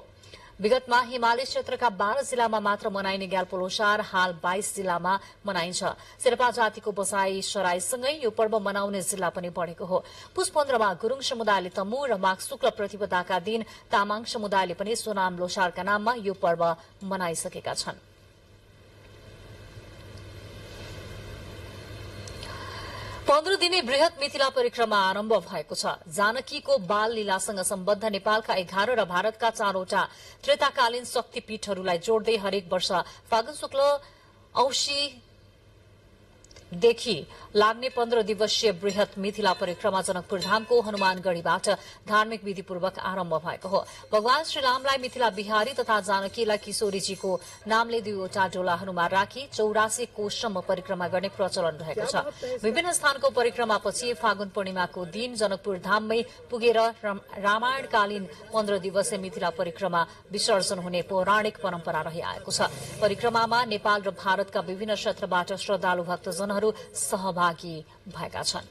[SPEAKER 1] विगतमा हिमाली क्षेत्रका 12 जिल्लामा मात्र मनाइने ग्याल्पो लोसार हाल 22 जिल्लामा मनाइन्छ। शेर्पा जातिको बसाई सराईसँगै यो पर्व मनाउने जिल्ला पनि बढेको हो। पुस 15 मा गुरूङ समुदायले तमु र माघ शुक्ल प्रतिपदाका दिन तामाङ समुदायले पनि सोनाम लोसारका नाममा यो पर्व मनाइसकेका छन्। पन्ध्र दिने बृहत मिथिला परिक्रमा आरम्भ भएको छ। जानकीको बाल लीलासँग सम्बद्ध नेपालका 11 र भारतका 4वटा त्रेताकालीन शक्तिपीठहरूलाई जोड्दै हरेक वर्ष फागुन शुक्ल औँसीदेखि लाग्ने 15 दिवसीय बृहत मिथिला परिक्रमा जनकपुर धामको हनुमानगढ़ीबाट धार्मिक विधिपूर्वक आरम्भ भएको हो। भगवान श्रीरामलाई मिथिला बिहारी तथा जानकीलाई किशोरीजीको नामले 2वटा डोलाहरूमा राखी 84 कोषसम्म परिक्रमा गर्ने प्रचलन रहेको छ। विभिन्न स्थानको परिक्रमापछि फागुन पूर्णिमाको दिन जनकपुर धाममै पुगेर रामायणकालीन 15 दिवसीय मिथिला परिक्रमा विसर्जन हुने पौराणिक परम्परा रहिआएको छ। परिक्रमामा नेपाल र भारतका विभिन्न क्षेत्रबाट श्रद्धालु भक्तजनहरू सहभागी भएका छन्।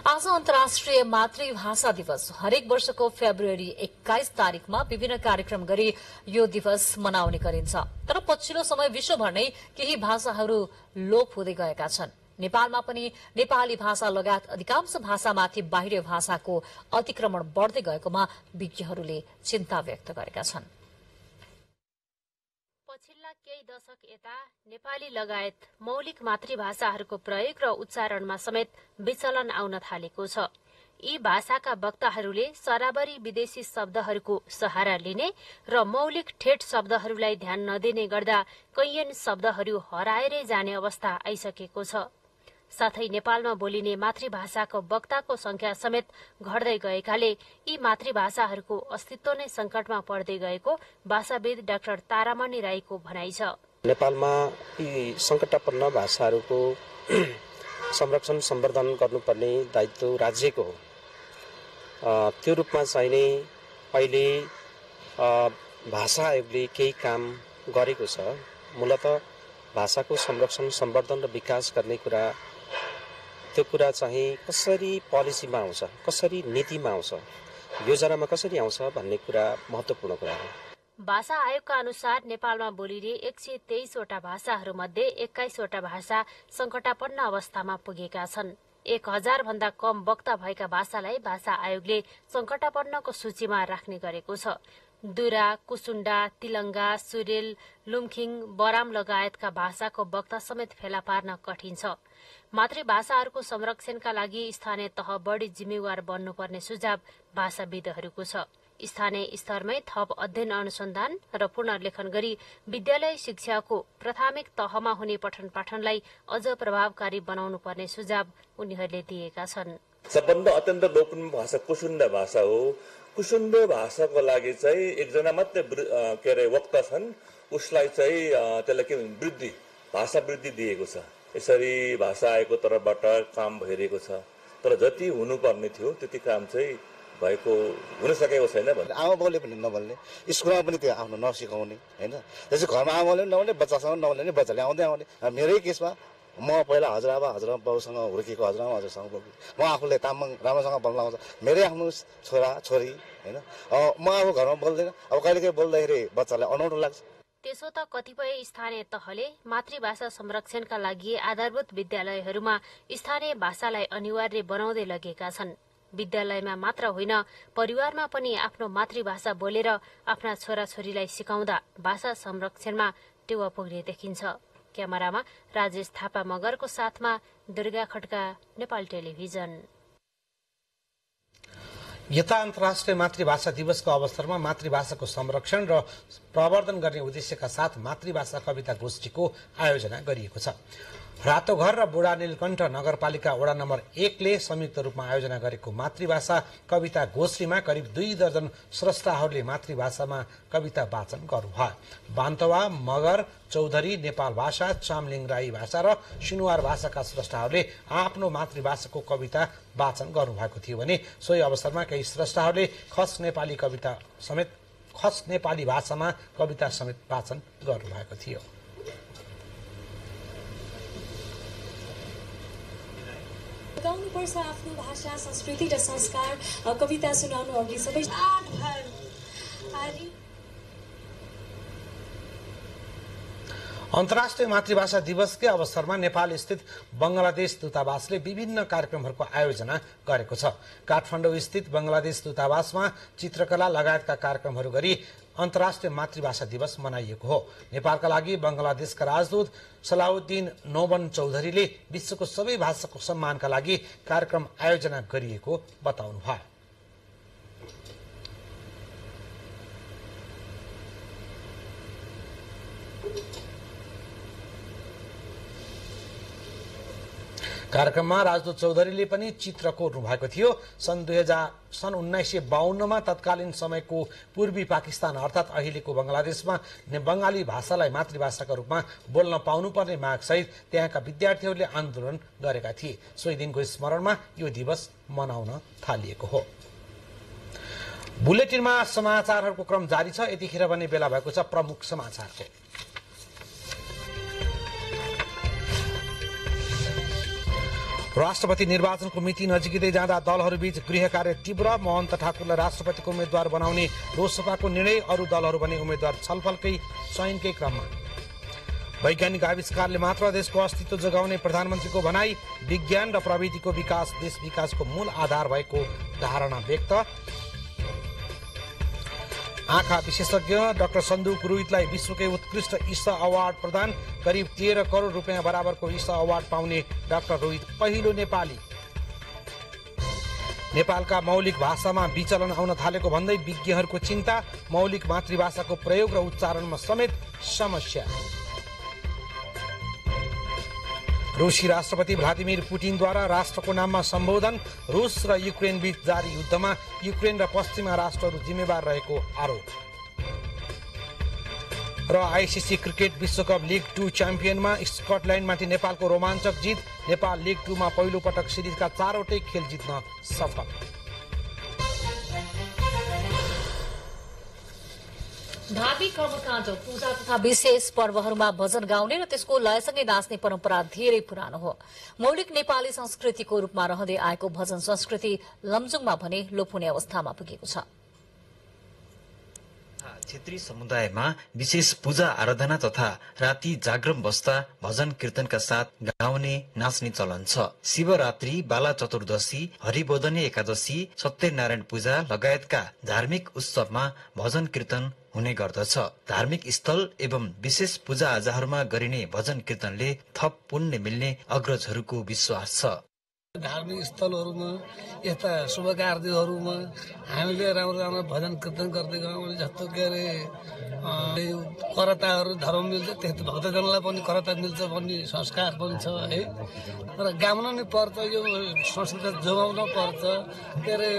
[SPEAKER 1] आज अन्तर्राष्ट्रिय मातृभाषा दिवस। हरेक वर्षको फेब्रुअरी 21 तारिकमा विभिन्न कार्यक्रम गरी यो दिवस मनाउने गरिन्छ। तर पछिल्लो समय विश्वभर नै केही भाषाहरू लोप हुँदै गएका छन्। नेपालमा पनि नेपाली भाषा लगायत अधिकांश भाषामाथि बाहिरी भाषाको अतिक्रमण बढ्दै गएकोमा विज्ञहरूले चिन्ता व्यक्त गरेका छन्।
[SPEAKER 15] पछिल्ला केही दशक यता नेपाली लगायत मौलिक मातृभाषाहरूको प्रयोग र उच्चारणमा समेत विचलन आउन थालेको छ। यी भाषाका वक्ताहरूले सराबरी विदेशी शब्दहरूको सहारा लिने र मौलिक ठेट शब्दहरूलाई ध्यान नदिने गर्दा कैयन शब्दहरू हराएरै जाने अवस्था आइसकेको छ। साथै नेपालमा बोलिने मातृभाषाको वक्ताको संख्या समेत घट्दै गएकाले यी मातृभाषाहरूको अस्तित्व नै संकटमा पर्दै गएको भाषाविद डाक्टर तारामणि राईको भनाइ छ।
[SPEAKER 16] नेपालमा यी संकटापन्न भाषाहरूको संरक्षण सम्वर्धन गर्नुपर्ने दायित्व राज्यको हो। त्यो रूपमा चाहिने अहिले भाषा आयोगले केही काम गरेको छ। मूलतः भाषाको संरक्षण सम्वर्धन र विकास गर्ने कुरा, त्यो कुरा चाहिँ कसरी पोलिसीमा आउँछ, कसरी नीतिमा आउँछ, योजनामा कसरी आउँछ भन्ने कुरा महत्त्वपूर्ण कुरा हो।
[SPEAKER 15] भाषा आयोगका अनुसार नेपालमा बोलिने 123वटा भाषाहरूमध्ये 21वटा भाषा संकटापन्न अवस्थामा पुगेका छन्। 1000 भन्दा कम वक्ता भएका भाषालाई भाषा आयोगले संकटापन्नको सूचीमा राख्ने गरेको छ। दुरा, कुसुण्डा, तिलंगा, सुरेल, लुम्खिङ, बराम लगायतका भाषाको वक्ता समेत फेला पार्न कठिन छ। मातृभाषाहरूको संरक्षणका लागि स्थानीय तह बढी जिम्मेवार बन्नुपर्ने सुझाव भाषाविदहरूको छ। स्थानीय स्तरमै थप अध्ययन अनुसन्धान र पुनर्लेखन गरी विद्यालय शिक्षाको प्राथमिक तहमा हुने पठन पाठनलाई अझ प्रभावकारी बनाउनु पर्ने सुझाव उनीहरूले दिएका छन्।
[SPEAKER 17] सबभन्दा अत्यन्त लोकप्रिय भाषा कुसुण्ड भाषा हो। कुसुण्ड भाषाको लागि चाहिँ एकजना मात्रै वक्ता छन्, उसलाई चाहिँ त्यसलाई के वृद्धि भाषा वृद्धि दिएको छ। यसरी भाषा आएको तर्फबाट काम भइरहेको छ। तर जति हुनुपर्ने थियो त्यति काम चाहिँ भएको हुन सकेको छैन।
[SPEAKER 18] आमा बाउले पनि नबोल्ने, स्कुलमा पनि त्यो आफ्नो नसिकाउने होइन। त्यसै घरमा आमाले पनि नबोल्ने, बच्चासँग नबोल्ने नि बच्चाले आउँदै आउने। मेरै केसमा म पहिला हजुरआमा बाउसँग हुर्केको हजुरआमा हजुरसँग बोल्छु। म आफूले तामाङ राम्रोसँग बोल्न आउँछ। मेरै आफ्नो छोरा छोरी होइन, म आफू घरमा बोल्दैन। अब कहिलेकाहीँ बोल्दाखेरि बच्चालाई अनौठो लाग्छ।
[SPEAKER 15] त्यसो त कतिपय स्थानीय तहले मातृभाषा संरक्षणका लागि आधारभूत विद्यालयहरूमा स्थानीय भाषालाई अनिवार्य बनाउँदै लगेका छन्। विद्यालयमा मात्र होइन, परिवारमा पनि आफ्नो मातृभाषा बोलेर आफ्ना छोराछोरीलाई सिकाउँदा भाषा संरक्षणमा टेवा पुग्ने देखिन्छ। क्यामेरामा राजेश थापा मगरको साथमा दुर्गा खड्का, नेपाल टेलिभिजन।
[SPEAKER 2] यता अन्तर्राष्ट्रिय मातृभाषा दिवसको अवसरमा मातृभाषाको संरक्षण र प्रवर्धन गर्ने उद्देश्यका साथ मातृभाषा कविता गोष्ठीको आयोजना गरिएको छ। रातोघर र बुढा नीलकण्ठ नगरपालिका वडा नम्बर 1 ले संयुक्त रूपमा आयोजना गरेको मातृभाषा कविता गोष्ठीमा करिब 2 दर्जन स्रष्टाहरूले मातृभाषामा कविता वाचन गर्नुभयो। बान्तवा, मगर, चौधरी, नेपाल भाषा, चामलिङ राई भाषा र सुनुवार भाषाका स्रष्टाहरूले आफ्नो मातृभाषाको कविता वाचन गर्नुभएको थियो भने सोही अवसरमा केही स्रष्टाहरूले खस नेपाली भाषामा कविता समेत वाचन गर्नुभएको थियो।
[SPEAKER 19] गाउनुपर्छ आफ्नो भाषा, संस्कृति र संस्कार। कविता सुनाउनु अघि सबै
[SPEAKER 2] अन्तर्राष्ट्रिय मातृभाषा दिवसकै अवसरमा नेपाल स्थित बंगलादेश दूतावासले विभिन्न कार्यक्रमहरूको आयोजना गरेको छ। काठमाडौँ स्थित बंगलादेश दूतावासमा चित्रकला लगायतका कार्यक्रमहरू गरी अन्तर्राष्ट्रिय मातृभाषा दिवस मनाइएको हो। नेपालका लागि बंगलादेशका राजदूत सलाउद्दिन नोबन चौधरीले विश्वको सबै भाषाको सम्मानका लागि कार्यक्रम आयोजना गरिएको बताउनुभयो। कार्यक्रममा राजदूत चौधरीले पनि चित्र कोर्नु भएको थियो। सन् 1952 मा तत्कालीन समयको पूर्वी पाकिस्तान अर्थात अहिलेको बंगलादेशमा बंगाली भाषालाई मातृभाषाका रूपमा बोल्न पाउनुपर्ने माग सहित त्यहाँका विद्यार्थीहरूले आन्दोलन गरेका थिए। सोही दिनको स्मरणमा यो दिवस मनाउन थालिएको हो। बुलेटिनमा समाचारहरूको क्रम जारी छ। यतिखेर भने बेला भएको छ प्रमुख समाचारको। राष्ट्रपति निर्वाचनको मिति नजिकै जाँदा दलहरूबीच गृह कार्य तीव्र। महन्त ठाकुरलाई राष्ट्रपतिको उम्मेद्वार बनाउने लोकसभाको निर्णय, अरू दलहरू भने उम्मेद्वार छलफलकै चयनकै क्रममा। वैज्ञानिक आविष्कारले मात्र देशको अस्तित्व जोगाउने प्रधानमन्त्रीको भनाई। विज्ञान र प्रविधिको विकास देश विकासको मूल आधार भएको धारणा व्यक्त। आँखा विशेषज्ञ डाक्टर सन्दु पुरोहितलाई विश्वकै उत्कृष्ट ईसा अवार्ड प्रदान। करिब 13 करोड रुपियाँ बराबरको ईसा अवार्ड पाउने डाक्टर रोहित पहिलो नेपाली। नेपालका मौलिक भाषामा विचलन आउन थालेको भन्दै विज्ञहरूको चिन्ता। मौलिक मातृभाषाको प्रयोग र उच्चारणमा समेत समस्या। रूसी राष्ट्रपति भ्लादिमिर पुटिनद्वारा राष्ट्रको नाममा सम्बोधन। रूस र युक्रेन बीच जारी युद्धमा युक्रेन र पश्चिमा राष्ट्रहरू जिम्मेवार रहेको आरोप। र आईसीसी क्रिकेट विश्वकप लिग 2 च्याम्पियनमा स्कटल्याण्डमाथि नेपालको रोमाञ्चक जित। नेपाल लिग 2 मा पहिलो पटक सिरिजका 4वटै खेल जित्न सफल।
[SPEAKER 1] धार्मिक कर्मकाण्ड, पूजा तथा विशेष पर्वहरूमा भजन गाउने र त्यसको लयसँगै नाच्ने परम्परा धेरै पुरानो हो। मौलिक नेपाली संस्कृतिको रूपमा रहँदै आएको भजन संस्कृति लमजुङमा भने लोप हुने अवस्थामा पुगेको छ।
[SPEAKER 20] क्षेत्रीय समुदायमा विशेष पूजा आराधना तथा राति जागरण बस्दा भजन कीर्तनका साथ गाउने नाच्ने चलन छ। शिवरात्रि, बाला चतुर्दशी, हरिबोधनी एकादशी, सत्यनारायण पूजा लगायतका धार्मिक उत्सवमा भजन कीर्तन हुने गर्दछ। धार्मिक स्थल एवं विशेष पूजा आजाहरूमा गरिने भजन कीर्तनले थप पुण्य मिल्ने अग्रजहरूको विश्वास छ।
[SPEAKER 21] धार्मिक स्थलहरूमा यस्ता शुभ कार्यहरूमा हामीले राम्रो राम्रो भजन कीर्तन गर्दै गयौँ भने जस्तो के अरे करताहरू धर्म मिल्छ, त्यस्तो भक्तजनलाई पनि करता मिल्छ भन्ने संस्कार पनि छ है। र गाउन नै पर्छ, यो संस्कृति जोगाउन पर्छ, के अरे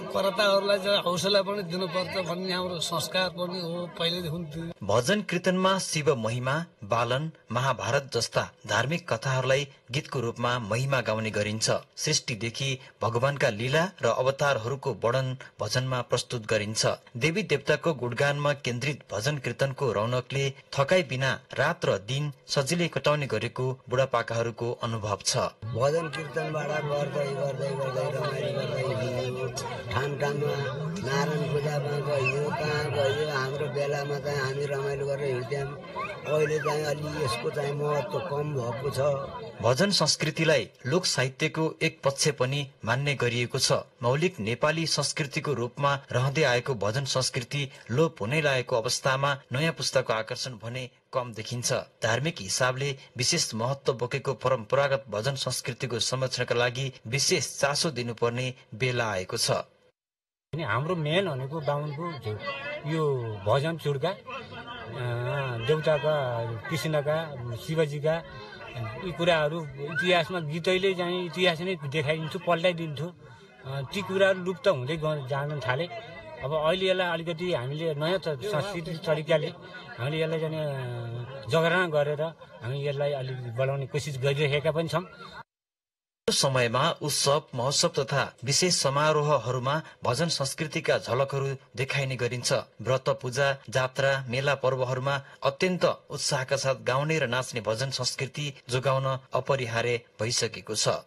[SPEAKER 21] करताहरूलाई चाहिँ हौसला पनि दिनुपर्छ भन्ने हाम्रो संस्कार पनि हो पहिलेदेखि।
[SPEAKER 20] भजन कीर्तनमा शिव महिमा, बालन, महाभारत जस्ता धार्मिक कथाहरूलाई गीतको रूपमा महिमा गाउने गरिन्छ। सृष्टिदेखि भगवानका लीला र अवतारहरूको वर्णन भजनमा प्रस्तुत गरिन्छ। देवी देवताको गुणगानमा केन्द्रित भजन कीर्तनको रौनकले थकाइ बिना रात र दिन सजिलै कटाउने गरेको बुढापाकाहरूको अनुभव छ।
[SPEAKER 22] भजन कीर्तनबाट गर्दै गर्दै गर्दै रमाइलो गर्दै हिँड्यो, ठाउँ ठाउँमा नारायण पूजामा गयो, कहाँ गयो, हाम्रो बेलामा चाहिँ हामी रमाइलो गरेर हिँड्यौँ। अहिले चाहिँ अलि यसको चाहिँ महत्त्व कम भएको छ।
[SPEAKER 20] भजन संस्कृतिलाई लोक साहित्यको एक पक्ष पनि मान्ने गरिएको छ। मौलिक नेपाली संस्कृतिको रूपमा रहँदै आएको भजन संस्कृति लोप हुनै लागेको अवस्थामा नयाँ पुस्ताको आकर्षण भने कम देखिन्छ। धार्मिक हिसाबले विशेष महत्त्व बोकेको परम्परागत भजन संस्कृतिको संरक्षणका लागि विशेष चासो दिनुपर्ने बेला आएको छ।
[SPEAKER 3] हाम्रो मेन भनेको बाहुनको यो भजन चुड्का देउताका कृष्णका शिवजीका यी कुराहरू इतिहासमा गीतैले चाहिँ इतिहास नै देखाइदिन्छु पल्टाइदिन्छु ती कुराहरू लुप्त हुँदै जान थाले। अब अहिले यसलाई अलिकति हामीले नयाँ संस्कृति तरिकाले हामीले यसलाई चाहिँ जगेर्ना गरेर हामी यसलाई अलि बढाउने कोसिस गरिरहेका पनि छौँ।
[SPEAKER 20] समयमा उत्सव महोत्सव तथा विशेष समारोहहरूमा भजन संस्कृतिका झलकहरू देखाइने गरिन्छ। व्रत पूजा जात्रा मेला पर्वहरूमा अत्यन्त उत्साहका साथ गाउने र नाच्ने भजन संस्कृति जोगाउन अपरिहार्य भइसकेको छ।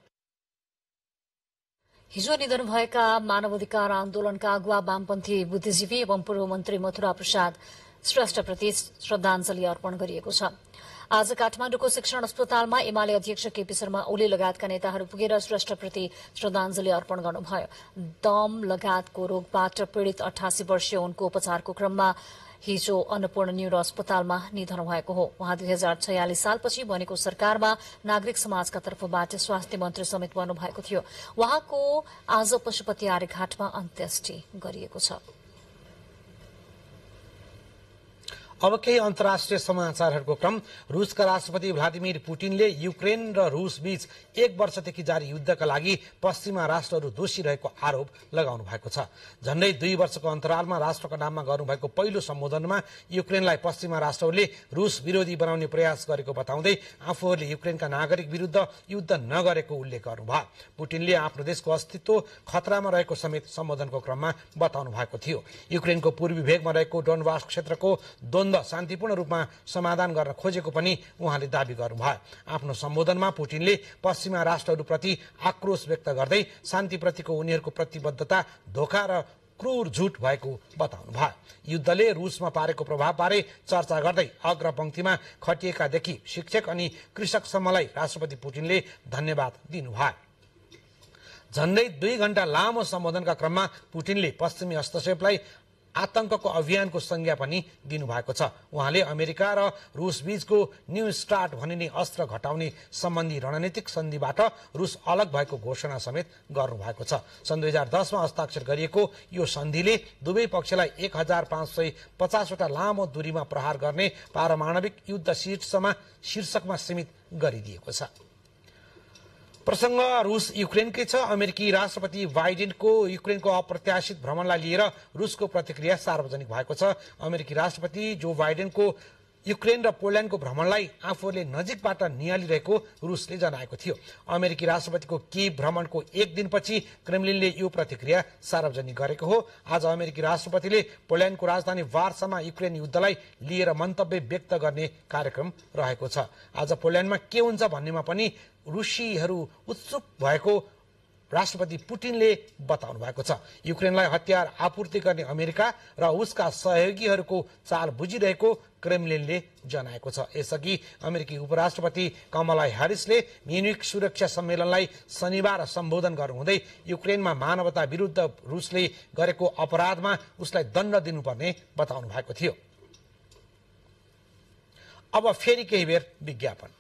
[SPEAKER 1] हिजो निधन भएका मानवाधिकार आन्दोलनका अगुवा वामपन्थी बुद्धिजीवी एवं पूर्व मन्त्री मथुरा प्रसाद श्रेष्ठप्रति श्रद्धाञ्जली अर्पण गरिएको छ। आज काठमाडौँको शिक्षण अस्पतालमा एमाले अध्यक्ष केपी शर्मा ओली लगायतका नेताहरू पुगेर श्रेष्ठप्रति श्रद्धाञ्जली अर्पण गर्नुभयो। दम लगायतको रोगबाट पीड़ित 88 वर्षीय उनको उपचारको क्रममा हिजो अन्नपूर्ण न्यूरो अस्पतालमा निधन भएको हो। उहाँ 2046 सालपछि बनेको सरकारमा नागरिक समाजका तर्फबाट स्वास्थ्य मन्त्री समेत बन्नुभएको थियो। उहाँको आज पशुपति आर्यघाटमा अन्त्येष्टि गरिएको छ।
[SPEAKER 2] अब केही अन्तर्राष्ट्रिय समाचारहरूको क्रम। रूसका राष्ट्रपति भ्लादिमिर पुटिनले युक्रेन र रूस बीच 1 वर्षदेखि जारी युद्धका लागि पश्चिमा राष्ट्रहरू दोषी रहेको आरोप लगाउनु भएको छ। झण्डै 2 वर्षको अन्तरालमा राष्ट्रका नाममा गर्नुभएको पहिलो सम्बोधनमा युक्रेनलाई पश्चिमा राष्ट्रहरूले रूस विरोधी बनाउने प्रयास गरेको बताउँदै आफूहरूले युक्रेनका नागरिक विरुद्ध युद्ध नगरेको उल्लेख गर्नुभयो। पुटिनले आफ्नो देशको अस्तित्व खतरामा रहेको समेत सम्बोधनको क्रममा बताउनु भएको थियो। युक्रेनको पूर्वी भेगमा रहेको डोनबास क्षेत्रको द्वन्द्व शान्तिपूर्ण रूपमा समाधान गर्न खोजेको पनि उहाँले दावी गर्नुभयो। आफ्नो सम्बोधनमा पुटिनले पश्चिमा राष्ट्रहरूप्रति आक्रोश व्यक्त गर्दै शान्तिप्रतिको उनीहरूको प्रतिबद्धता धोका र क्रूर झुट भएको बताउनुभयो। युद्धले रूसमा पारेको प्रभावबारे चर्चा गर्दै अग्रपंक्तिमा खटिएकादेखि शिक्षक अनि कृषकसम्मलाई राष्ट्रपति पुटिनले धन्यवाद दिनुभयो। झण्डै 2 घण्टा लामो सम्बोधनका क्रममा पुटिनले पश्चिमी हस्तक्षेपलाई आतंकको अभियानको संज्ञा पनि दिनुभएको छ। उहाँले अमेरिका र रूस बीचको न्यू स्टार्ट भनिने अस्त्र घटाउने सम्बन्धी रणनीतिक सन्धिबाट रूस अलग भएको घोषणा समेत गर्नुभएको छ। सन् 2010 मा हस्ताक्षर गरिएको यो सन्धिले दुवै पक्षलाई 1550 वटा लामो दूरीमा प्रहार गर्ने पारमाणविक युद्ध शीर्षकमा सीमित गरिदिएको छ। प्रसंग रूस युक्रेनकै छ। अमेरिकी राष्ट्रपति बाइडेनको युक्रेनको अप्रत्याशित भ्रमणलाई लिएर रूसको प्रतिक्रिया सार्वजनिक भएको छ। अमेरिकी राष्ट्रपति जो बाइडेनको युक्रेन र पोल्याण्डको भ्रमणलाई आफूहरूले नजिकबाट निहालिरहेको रूसले जनाएको थियो। अमेरिकी राष्ट्रपतिको कीव भ्रमणको 1 दिनपछि क्रेमलिनले यो प्रतिक्रिया सार्वजनिक गरेको हो। आज अमेरिकी राष्ट्रपतिले पोल्याण्डको राजधानी वार्सामा युक्रेन युद्धलाई लिएर मन्तव्य व्यक्त गर्ने कार्यक्रम रहेको छ। आज पोल्याण्डमा के हुन्छ भन्नेमा पनि रुसीहरू उत्सुक भएको राष्ट्रपति पुटिनले बताउनु भएको छ। युक्रेनलाई हतियार आपूर्ति गर्ने अमेरिका र उसका सहयोगीहरूको चाल बुझिरहेको क्रेमलिनले जनाएको छ। यसअघि अमेरिकी उपराष्ट्रपति कमला ह्यारिसले म्युनिक सुरक्षा सम्मेलनलाई शनिबार सम्बोधन गर्नुहुँदै युक्रेनमा मानवता विरुद्ध रूसले गरेको अपराधमा उसलाई दण्ड दिनुपर्ने बताउनु भएको थियो। अब फेरि केही बेर विज्ञापन।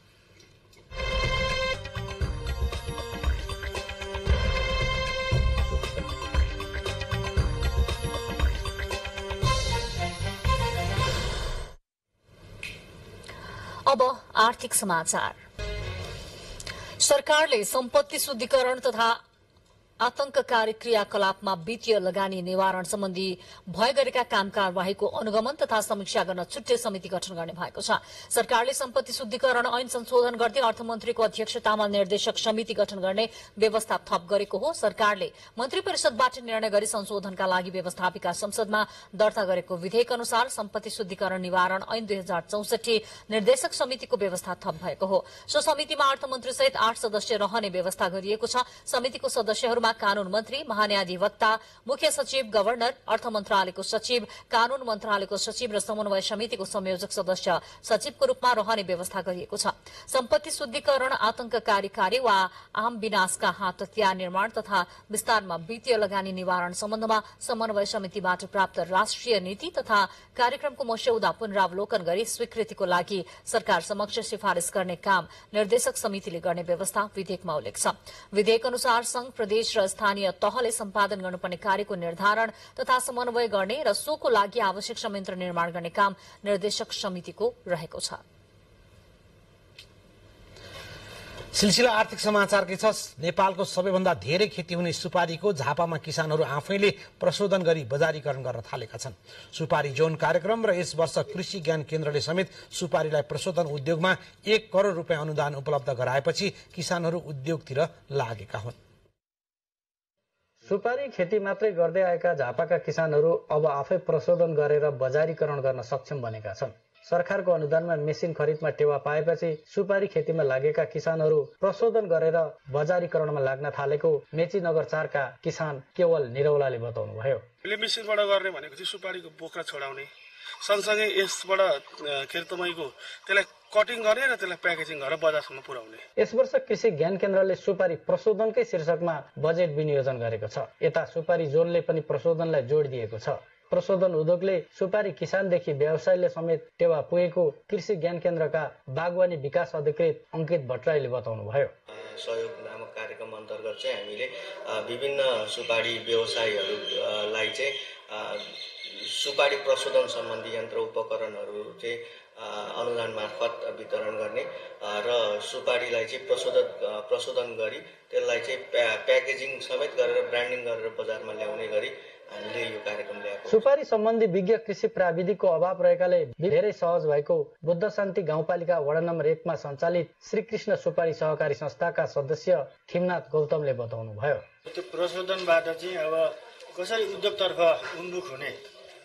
[SPEAKER 1] अब आर्थिक समाचार। सरकारले सम्पत्ति शुद्धिकरण तथा आतंककारी क्रियाकलापमा वित्तीय लगानी निवारण सम्बन्धी भए गरेका काम कारवाहीको अनुगमन तथा समीक्षा गर्न छुट्टै समिति गठन गर्ने भएको छ। सरकारले सम्पत्ति शुद्धिकरण ऐन संशोधन गर्दै अर्थमन्त्रीको अध्यक्षतामा निर्देशक समिति गठन गर्ने व्यवस्था थप गरेको हो। सरकारले मन्त्री परिषदबाट निर्णय गरी संशोधनका लागि व्यवस्थापिका संसदमा दर्ता गरेको विधेयक अनुसार सम्पत्ति शुद्धिकरण निवारण ऐन 2064 निर्देशक समितिको व्यवस्था थप भएको हो। सो समितिमा अर्थमन्त्री सहित 8 सदस्य रहने व्यवस्था गरिएको छ। समितिको सदस्यहरूमा कानून मन्त्री, महान्यायाधिवक्ता, मुख्य सचिव, गभर्नर, अर्थ मन्त्रालयको सचिव, कानून मन्त्रालयको सचिव र समन्वय समितिको संयोजक सदस्य सचिवको रूपमा रहने व्यवस्था गरिएको छ। सम्पत्ति शुद्धिकरण, आतंककारी कार्य वा आम विनाशका हात हतियार निर्माण तथा विस्तारमा वित्तीय लगानी निवारण सम्बन्धमा समन्वय समितिबाट प्राप्त राष्ट्रिय नीति तथा कार्यक्रमको मस्यौदा पुनरावलोकन गरी स्वीकृतिको लागि सरकार समक्ष सिफारिश गर्ने काम निर्देशक समितिले गर्ने व्यवस्था विधेयकमा उल्लेख छ। विधेयक अनुसार संघ, प्रदेश र स्थानीय तहले सम्पादन गर्नुपर्ने कार्यको निर्धारण तथा समन्वय गर्ने र सोको लागि आवश्यक संयन्त्र निर्माण गर्ने काम निर्देशक समितिको रहेको छ।
[SPEAKER 2] सिलसिला आर्थिक समाचारकै छ। नेपालको सबैभन्दा धेरै खेती हुने सुपारीको झापामा किसानहरू आफैले प्रशोधन गरी बजारीकरण गर्न थालेका छन्। सुपारी जोन कार्यक्रम र यस वर्ष कृषि ज्ञान केन्द्रले समेत सुपारीलाई प्रशोधन उद्योगमा 1 करोड रुपियाँ अनुदान उपलब्ध गराएपछि किसानहरू उद्योगतिर लागेका हुन्।
[SPEAKER 4] सुपारी खेती मात्रै गर्दै आएका झापाका किसानहरू अब आफै प्रशोधन गरेर बजारीकरण गर्न सक्षम बनेका छन्। सरकारको अनुदानमा मेसिन खरिदमा टेवा पाएपछि सुपारी खेतीमा लागेका किसानहरू प्रशोधन गरेर बजारीकरणमा लाग्न थालेको मेची नगर 4 का किसान केवल निरौलाले बताउनुभयो।
[SPEAKER 5] मेसिनबाट गर्ने भनेको चाहिँ सुपारीको बोक्रा छोडाउने, सँगसँगै यसबाट तपाईँको त्यसलाई कटिङ गर्ने र त्यसलाई प्याकेजिङ गरेर बजारसम्म पुर्याउने।
[SPEAKER 4] यस वर्ष कृषि ज्ञान केन्द्रले सुपारी प्रशोधनकै शीर्षकमा बजेट विनियोजन गरेको छ। यता सुपारी जोनले पनि प्रशोधनलाई जोड दिएको छ। प्रशोधन उद्योगले सुपारी किसानदेखि व्यवसायले समेत टेवा पुगेको कृषि ज्ञान केन्द्रका बागवानी विकास अधिकृत अंकित भट्टराईले बताउनुभयो।
[SPEAKER 23] सहयोग नामक कार्यक्रम अन्तर्गत चाहिँ हामीले विभिन्न सुपारी व्यवसायीहरूलाई चाहिँ सुपारी प्रशोधन सम्बन्धी यन्त्र उपकरणहरू चाहिँ अनुदान मार्फत वितरण गर्ने र सुपारीलाई चाहिँ प्रशोधन गरी त्यसलाई चाहिँ प्याकेजिङ समेत गरेर ब्रान्डिङ गरेर बजारमा ल्याउने गरी हामीले यो कार्यक्रम ल्याएको।
[SPEAKER 4] सुपारी सम्बन्धी विज्ञ कृषि प्राविधिकको अभाव रहेकाले धेरै सहज भएको बुद्ध शान्ति गाउँपालिका वडा नम्बर 1 मा सञ्चालित श्रीकृष्ण सुपारी सहकारी संस्थाका सदस्य खिमनाथ गौतमले बताउनुभयो।
[SPEAKER 24] त्यो प्रशोधनबाट चाहिँ अब कसरी उद्योगतर्फ उन्मुख हुने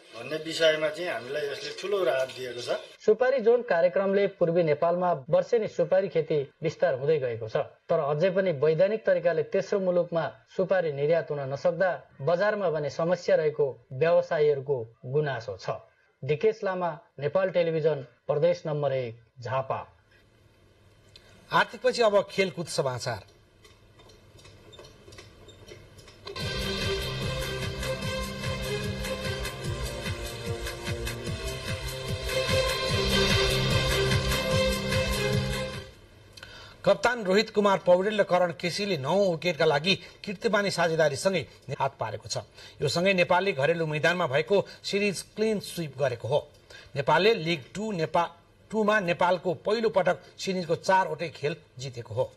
[SPEAKER 24] भन्ने विषयमा चाहिँ हामीलाई यसले ठूलो राहत दिएको छ।
[SPEAKER 4] सुपारी जोन कार्यक्रमले पूर्वी नेपालमा वर्षेनी सुपारी खेती विस्तार हुँदै गएको छ, तर अझै पनि वैधानिक तरिकाले तेस्रो मुलुकमा सुपारी निर्यात हुन नसक्दा बजारमा भने समस्या रहेको व्यवसायीहरूको गुनासो छ। डिकेश लामा, नेपाल टेलिभिजन, प्रदेश नम्बर 1, झापा।
[SPEAKER 2] आर्थिकपछि अब खेलकुद समाचार। कप्तान रोहित कुमार पौडेल र करण केसीले 9 विकेटका लागि कीर्तिमानी साझेदारीसँगै हात पारेको छ। यो सँगै नेपालले घरेलु मैदानमा भएको सिरिज क्लिन स्वीप गरेको हो। नेपालले लिग 2 मा नेपालको पहिलो पटक सिरिजको 4 वटै खेल जितेको हो।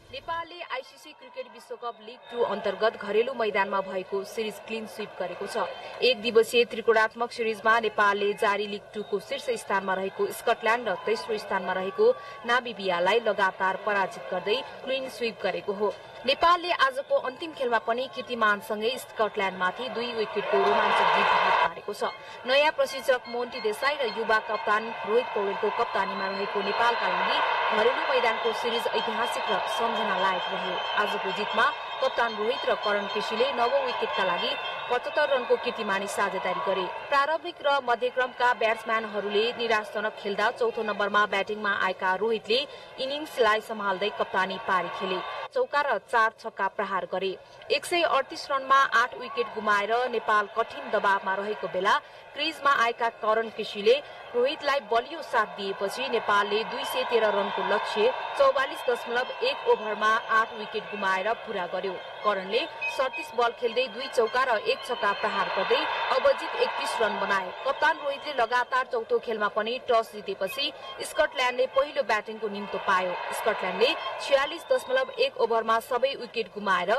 [SPEAKER 10] नेपालले आईसीसी क्रिकेट विश्वकप लिग 2 अन्तर्गत घरेलु मैदानमा भएको सिरिज क्लिन स्वीप गरेको छ। 1 दिवसीय त्रिकोणात्मक सिरिजमा नेपालले जारी लिग 2 को शीर्ष स्थानमा रहेको स्कटल्याण्ड र तेस्रो स्थानमा रहेको नामिबियालाई लगातार पराजित गर्दै क्लिन स्वीप गरेको हो। नेपालले आजको अन्तिम खेलमा पनि कीर्तिमानसँगै स्कटल्याण्डमाथि 2 विकेटको रोमाञ्चक जित पारेको छ। नयाँ प्रशिक्षक मोन्टी देसाई र युवा कप्तान रोहित पौडेलको कप्तानीमा रहेको नेपालका लागि घरेलु मैदानको सिरिज ऐतिहासिक र सम्झना लायक रह्यो। आजको जितमा कप्तान रोहित र करण केसीले 9 विकेटका लागि 75 रनको कीर्तिमानी साझेदारी गरे। प्रारम्भिक र मध्यक्रमका ब्याट्सम्यानहरूले निराशजनक खेल्दा चौथो नम्बरमा ब्याटिङमा आएका रोहितले इनिङ्सलाई सम्हाल्दै कप्तानी पारी खेले। चौका र 4 छक्का प्रहार गरे। 138 रनमा 8 विकेट गुमाएर नेपाल कठिन दबावमा रहेको बेला क्रिजमा आएका करण केसीले रोहितलाई बलियो साथ दिएपछि नेपालले 213 रनको लक्ष्य 44.1 ओभरमा 8 विकेट गुमाएर पूरा गर्यो। करणले 37 बल खेल्दै 2 चौका र 1 छक्का प्रहार गर्दै अबजित 31 रन बनाए। कप्तान रोहितले लगातार चौथो खेलमा पनि टस जितेपछि स्कटल्याण्डले पहिलो ब्याटिङको निम्तो पायो। स्कटल्याण्डले 46.1 ओभरमा सबै विकेट गुमाएर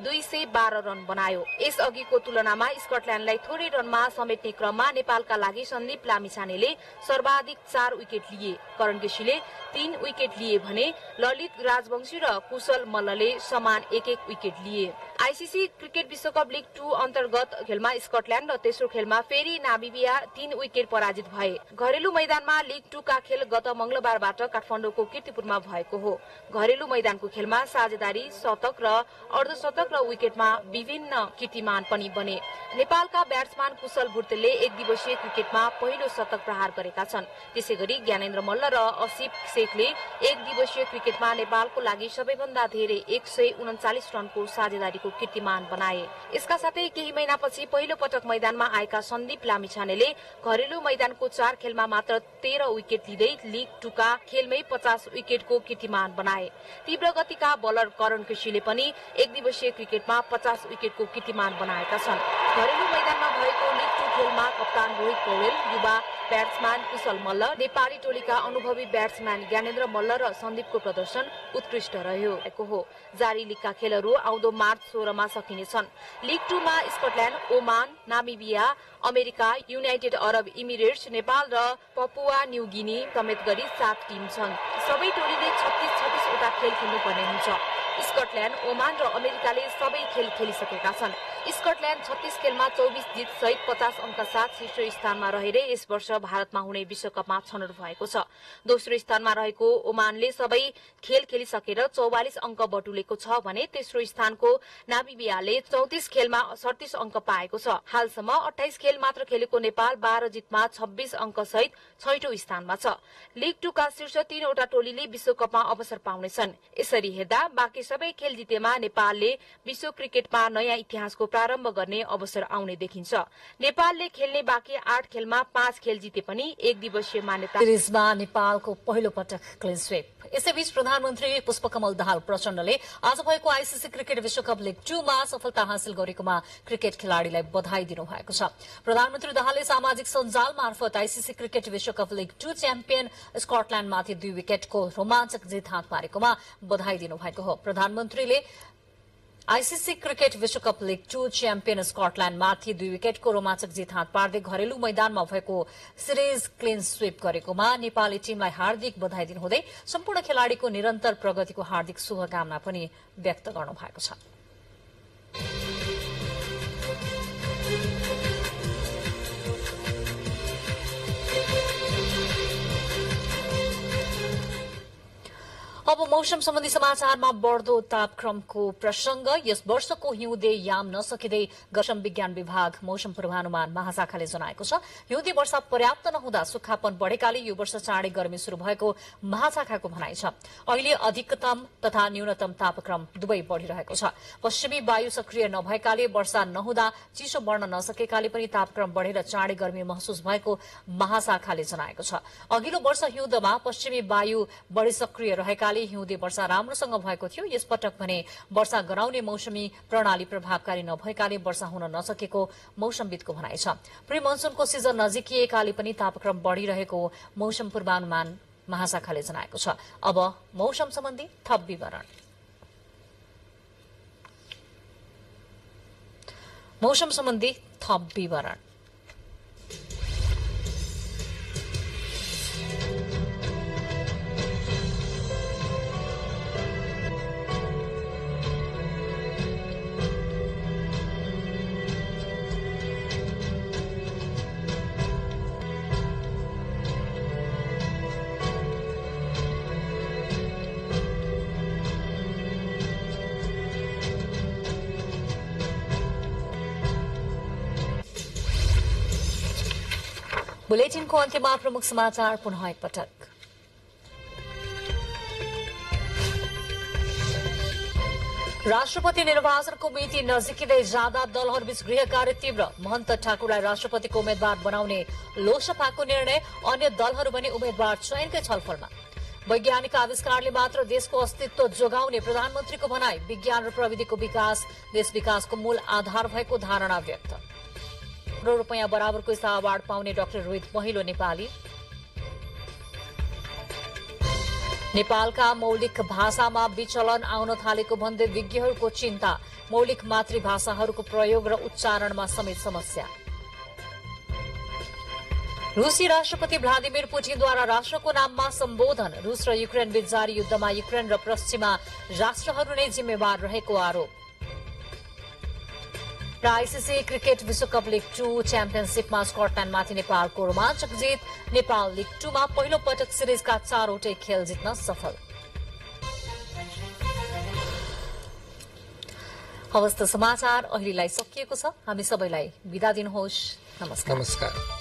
[SPEAKER 10] 212 रन बनायो। यस अघिको तुलनामा स्कटल्याण्डलाई थोरै रनमा समेट्ने क्रममा नेपालका लागि सन्दीप लामिछानेले सर्वाधिक 4 विकेट लिए। करण केसीले 3 विकेट लिए भने ललित राजवंशी र कुशल मल्लले समान 1-1 विकेट लिए। आईसीसी क्रिकेट विश्वकप लिग 2 अन्तर्गत खेलमा स्कटल्याण्ड र तेस्रो खेलमा फेरि नामिबिया 3 विकेट पराजित भए। घरेलु मैदानमा लिग 2 का खेल गत मंगलबारबाट काठमाडौँको कीर्तिपुरमा भएको हो। घरेलु मैदानको खेलमा साझेदारी, शतक र अर्धशतक र विकेटमा विभिन्न कीर्तिमान पनि बने। नेपालका ब्याट्सम्यान कुशल भुर्तेलले 1 दिवसीय क्रिकेटमा पहिलो शतक प्रहार गरेका छन्। त्यसैगरी ज्ञानेन्द्र मल्ल र असिफ शेखले 1 दिवसीय दिवसीय क्रिकेटमा नेपालको लागि सबैभन्दा धेरै 139 रनको साझेदारीको कीर्तिमान बनाए। यसका साथै केही महिनापछि पहिलो पटक मैदानमा आएका सन्दीप लामिछानेले घरेलु मैदानको 4 खेलमा मात्र 13 विकेट लिँदै लीग 2 का खेलमै 50 विकेटको कीर्तिमान बनाए। तीव्र गतिका बलर करण कृषिले पनि एक दिवसीय क्रिकेटमा 50 विकेटको कीर्तिमान बनाएका छन्। घरेलु मैदानमा भएको लीग 2 खेलमा कप्तान रोहित पौडेल, युवा ब्याट्सम्यान कुशल मल्ल, नेपाली टोलीका अनुभवी ब्याट्सम्यान ज्ञानेन्द्र मल्ल र सन्दीपको प्रदर्शन उत्कृष्ट रह्यो हो। जारी लीगका खेलहरू आउँदो मार्च 16 मा सकिनेछन्। लीग 2 मा Scotland, Oman, Namibia, America, United अरब इमिरेट्स, नेपाल र पपुवा न्यू गिनी समेत गरी 7 टिम छन्। सबै टोलीले 36 वटा खेल खेल्नुपर्ने हुन्छ। स्कटल्याण्ड, ओमान र अमेरिकाले सबै खेल खेलिसकेका छन्। स्कटल्याण्ड 36 खेलमा 24 जित सहित 50 अङ्क साथ शीर्ष स्थानमा रहेर यस वर्ष भारतमा हुने विश्वकपमा छनौट भएको छ। दोस्रो स्थानमा रहेको ओमानले सबै खेल खेलिसकेर 44 अङ्क बटुलेको छ भने तेस्रो स्थानको नामिबियाले 34 खेलमा 38 अङ्क पाएको छ। हालसम्म 28 खेल मात्र खेलेको नेपाल 12 जितमा 26 अङ्क सहित 6औं स्थानमा छ। लीग 2 का शीर्ष 3 वटा टोलीले विश्वकपमा अवसर पाउनेछन्। यसरी हेर्दा बाँकी सबै खेल जितेमा नेपालले विश्व क्रिकेटमा नयाँ इतिहासको प्रारम्भ गर्ने अवसर आउने देखिन्छ। नेपालले खेल्ने बाँकी 8 खेलमा 5 खेल जिते पनि एक दिवसीय मान्यता।
[SPEAKER 1] सिरिजमा नेपालको पहिलो पटक क्लिन स्वीप। यसैबीच प्रधानमन्त्री पुष्पकमल दाहाल प्रचण्डले आज भएको आईसीसी क्रिकेट विश्वकप लीग 2 मा सफलता हासिल गरेकोमा क्रिकेट खेलाड़ीलाई बधाई दिनुभएको छ। प्रधानमन्त्री दाहालले सामाजिक सञ्जाल मार्फत आईसीसी क्रिकेट विश्वकप लीग 2 च्याम्पियन स्कटल्याण्डमाथि 2 विकेटको रोमाञ्चक जित हात पारेकोमा बधाई दिनुभएको हो। प्रधानमन्त्रीले आईसीसी क्रिकेट विश्वकप लीग 2 च्याम्पियन स्कटल्याण्डमाथि 2 विकेटको रोमाञ्चक जित हात पार्दै घरेलु मैदानमा भएको सिरिज क्लिन स्वीप गरेकोमा नेपाली टीमलाई हार्दिक बधाई दिनुहुँदै सम्पूर्ण खेलाड़ीको निरन्तर प्रगतिको हार्दिक शुभकामना पनि व्यक्त गर्नुभएको छ। अब मौसम सम्बन्धी समाचारमा बढ्दो तापक्रमको प्रसंग। यस वर्षको हिउँदे याम नसकिँदै मौसम विज्ञान विभाग मौसम पूर्वानुमान महाशाखाले जनाएको छ। हिउँदे वर्षा पर्याप्त नहुँदा सुक्खापन बढ़ेकाले यो वर्ष चाँडै गर्मी शुरू भएको महाशाखाको भनाइ छ। अहिले अधिकतम तथा न्यूनतम तापक्रम दुवै बढ़िरहेको छ। पश्चिमी वायु सक्रिय नभएकाले वर्षा नहुँदा चिसो बढ्न नसकेकाले पनि तापक्रम बढ़ेर चाँडै गर्मी महसुस भएको महाशाखाले जनाएको छ। अघिल्लो वर्ष हिउँदमा पश्चिमी वायु बढ़ी सक्रिय रहेकाले हिउँदे वर्षा राम्रोसँग भएको थियो। यसपटक भने वर्षा गराउने मौसमी प्रणाली प्रभावकारी नभएकाले वर्षा हुन नसकेको मौसमविदको भनाइ छ। प्री मनसुनको सिजन नजिकिएकाले पनि तापक्रम बढ़िरहेको मौसम पूर्वानुमान महाशाखाले जनाएको छ। अब मौसम सम्बन्धी थप विवरण। मौसम सम्बन्धी थप विवरण। बुलेटिनको अन्त्यमा प्रमुख समाचार पुनः एकपटक। राष्ट्रपति निर्वाचनको मिति नजिकिँदै जाँदा दलहरूबीच गृह कार्य तीव्र। महन्त ठाकुरलाई राष्ट्रपतिको उम्मेद्वार बनाउने लोकसभाको निर्णय। अन्य दलहरू पनि उम्मेद्वार चयनकै छलफलमा। वैज्ञानिक आविष्कारले मात्र देशको अस्तित्व जोगाउने प्रधानमन्त्रीको भनाई। विज्ञान र प्रविधिको विकास देश विकासको मूल आधार भएको धारणा व्यक्त। करोड़ रुपैयाँ बराबरको इस्ता अवार्ड पाउने डाक्टर रोहित पहिलो नेपाली। नेपालका मौलिक भाषामा विचलन आउन थालेको भन्दै विज्ञहरूको चिन्ता। मौलिक मातृभाषाहरूको प्रयोग र उच्चारणमा समेत समस्या। रूसी राष्ट्रपति भ्लादिमिर पुटिनद्वारा राष्ट्रको नाममा सम्बोधन। रूस र युक्रेन बीच जारी युद्धमा युक्रेन र पश्चिमा राष्ट्रहरू नै जिम्मेवार रहेको आरोप। र आईसीसी क्रिकेट विश्वकप लीग 2 च्याम्पियनशीपमा स्कटल्याण्डमाथि नेपालको रोमाञ्चक जित। नेपाल लीग 2 मा पहिलो पटक सिरिजका 4वटै खेल जित्न सफल। हवस् त समाचार अहिलेलाई सकिएको छ। हामी सबैलाई बिदा दिनुहोस्। नमस्कार।